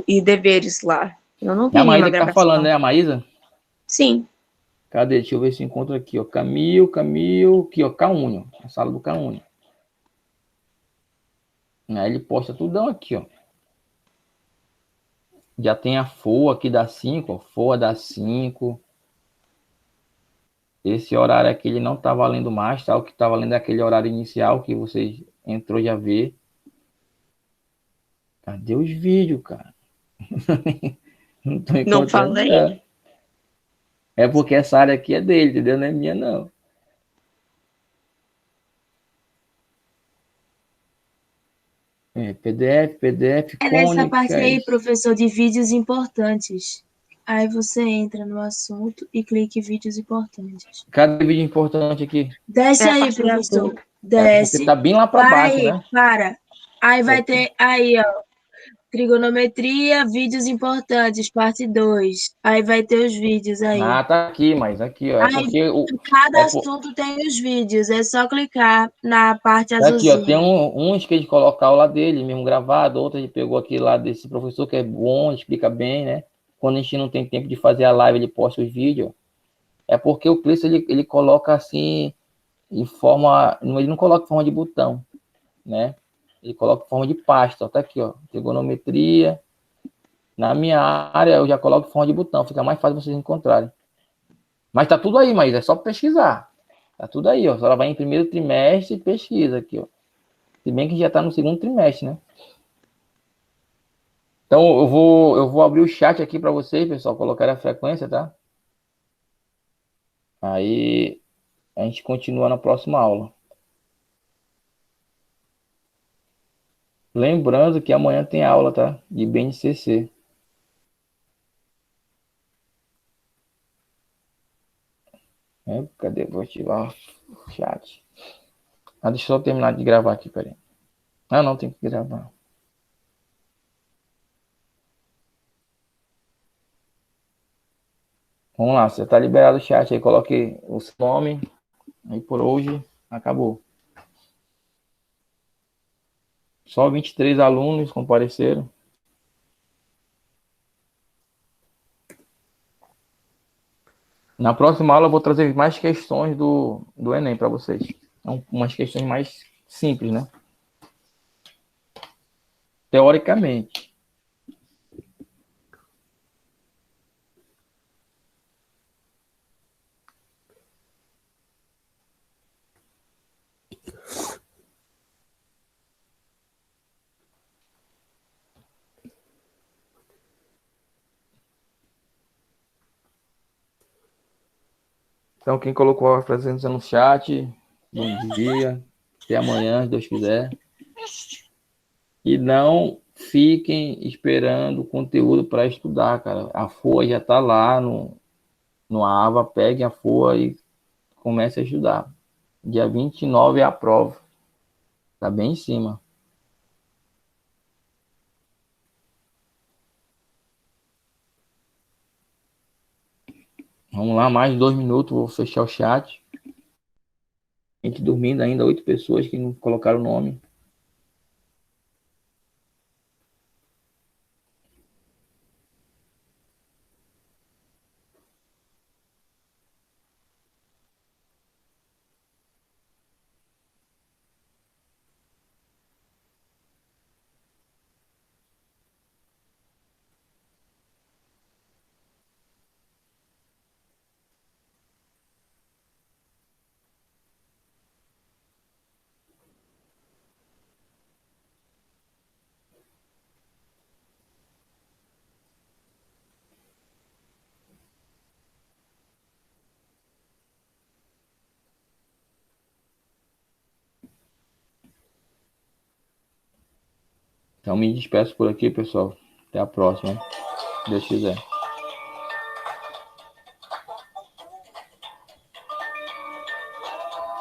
e deveres lá. Eu não É vi a nenhuma Maísa que tá falando, gravação. né? A Maísa? Sim. Cadê? Deixa eu ver se encontro aqui, ó. Camil, aqui, ó, Caúnio. A sala do Caúnio. Aí ele posta tudão aqui, ó. Já tem a FOA aqui da 5, ó. FOA da 5. Esse horário aqui ele não tá valendo mais, tá? O que tá valendo é aquele horário inicial que vocês entrou já vê. Cadê os vídeos, cara? Não tô Não encontrando, falei? não. É porque essa área aqui é dele, entendeu? Não é minha, não. PDF, É nessa cônica. parte aí, professor, de vídeos importantes. Aí você entra no assunto e clica em vídeos importantes. Cadê vídeo importante aqui? Desce É a aí, parte do professor. YouTube. É porque Desce. tá bem lá para baixo, Aí, né? para. Aí vai ter aí, ó. Trigonometria, vídeos importantes, parte 2. Aí vai ter os vídeos aí. Ah, tá aqui, mas aqui, ó. É Aí, porque cada é por, assunto tem os vídeos. É só clicar na parte é aqui, ó. Tem azulzinha. uns que a gente coloca a aula dele mesmo gravado, outros a gente pegou aqui lá desse professor que é bom, explica bem, né? Quando a gente não tem tempo de fazer a live, ele posta os vídeos. É porque o Cleiton, ele coloca assim, em forma. Ele não coloca em forma de botão, né? Ele coloca em forma de pasta, ó. Tá aqui, ó. Trigonometria. Na minha área, eu já coloco em forma de botão, fica mais fácil vocês encontrarem. Mas tá tudo aí, mas é só pesquisar. Tá tudo aí, ó. Ela vai em primeiro trimestre e pesquisa aqui, ó. Se bem que já tá no segundo trimestre, né? Então eu vou abrir o chat aqui para vocês, pessoal, colocar a frequência, tá? Aí a gente continua na próxima aula. Lembrando que amanhã tem aula, tá? De BNCC. Cadê? Vou ativar o chat. Deixa eu só terminar de gravar aqui, peraí. Não, tem que gravar. Vamos lá, você tá liberado o chat aí, coloque o seu nome. Aí por hoje, acabou. Só 23 alunos compareceram. Na próxima aula eu vou trazer mais questões do Enem para vocês. Então, umas questões mais simples, né? Teoricamente. Então, quem colocou a presença no chat, bom dia. Até amanhã, se Deus quiser. E não fiquem esperando conteúdo para estudar, cara. A FOA já está lá no AVA, peguem a FOA e comece a estudar. Dia 29 é a prova. Tá bem em cima. Vamos lá, mais 2 minutos, vou fechar o chat. Gente dormindo ainda, 8 pessoas que não colocaram o nome. Então me despeço por aqui, pessoal. Até a próxima. Se Deus quiser.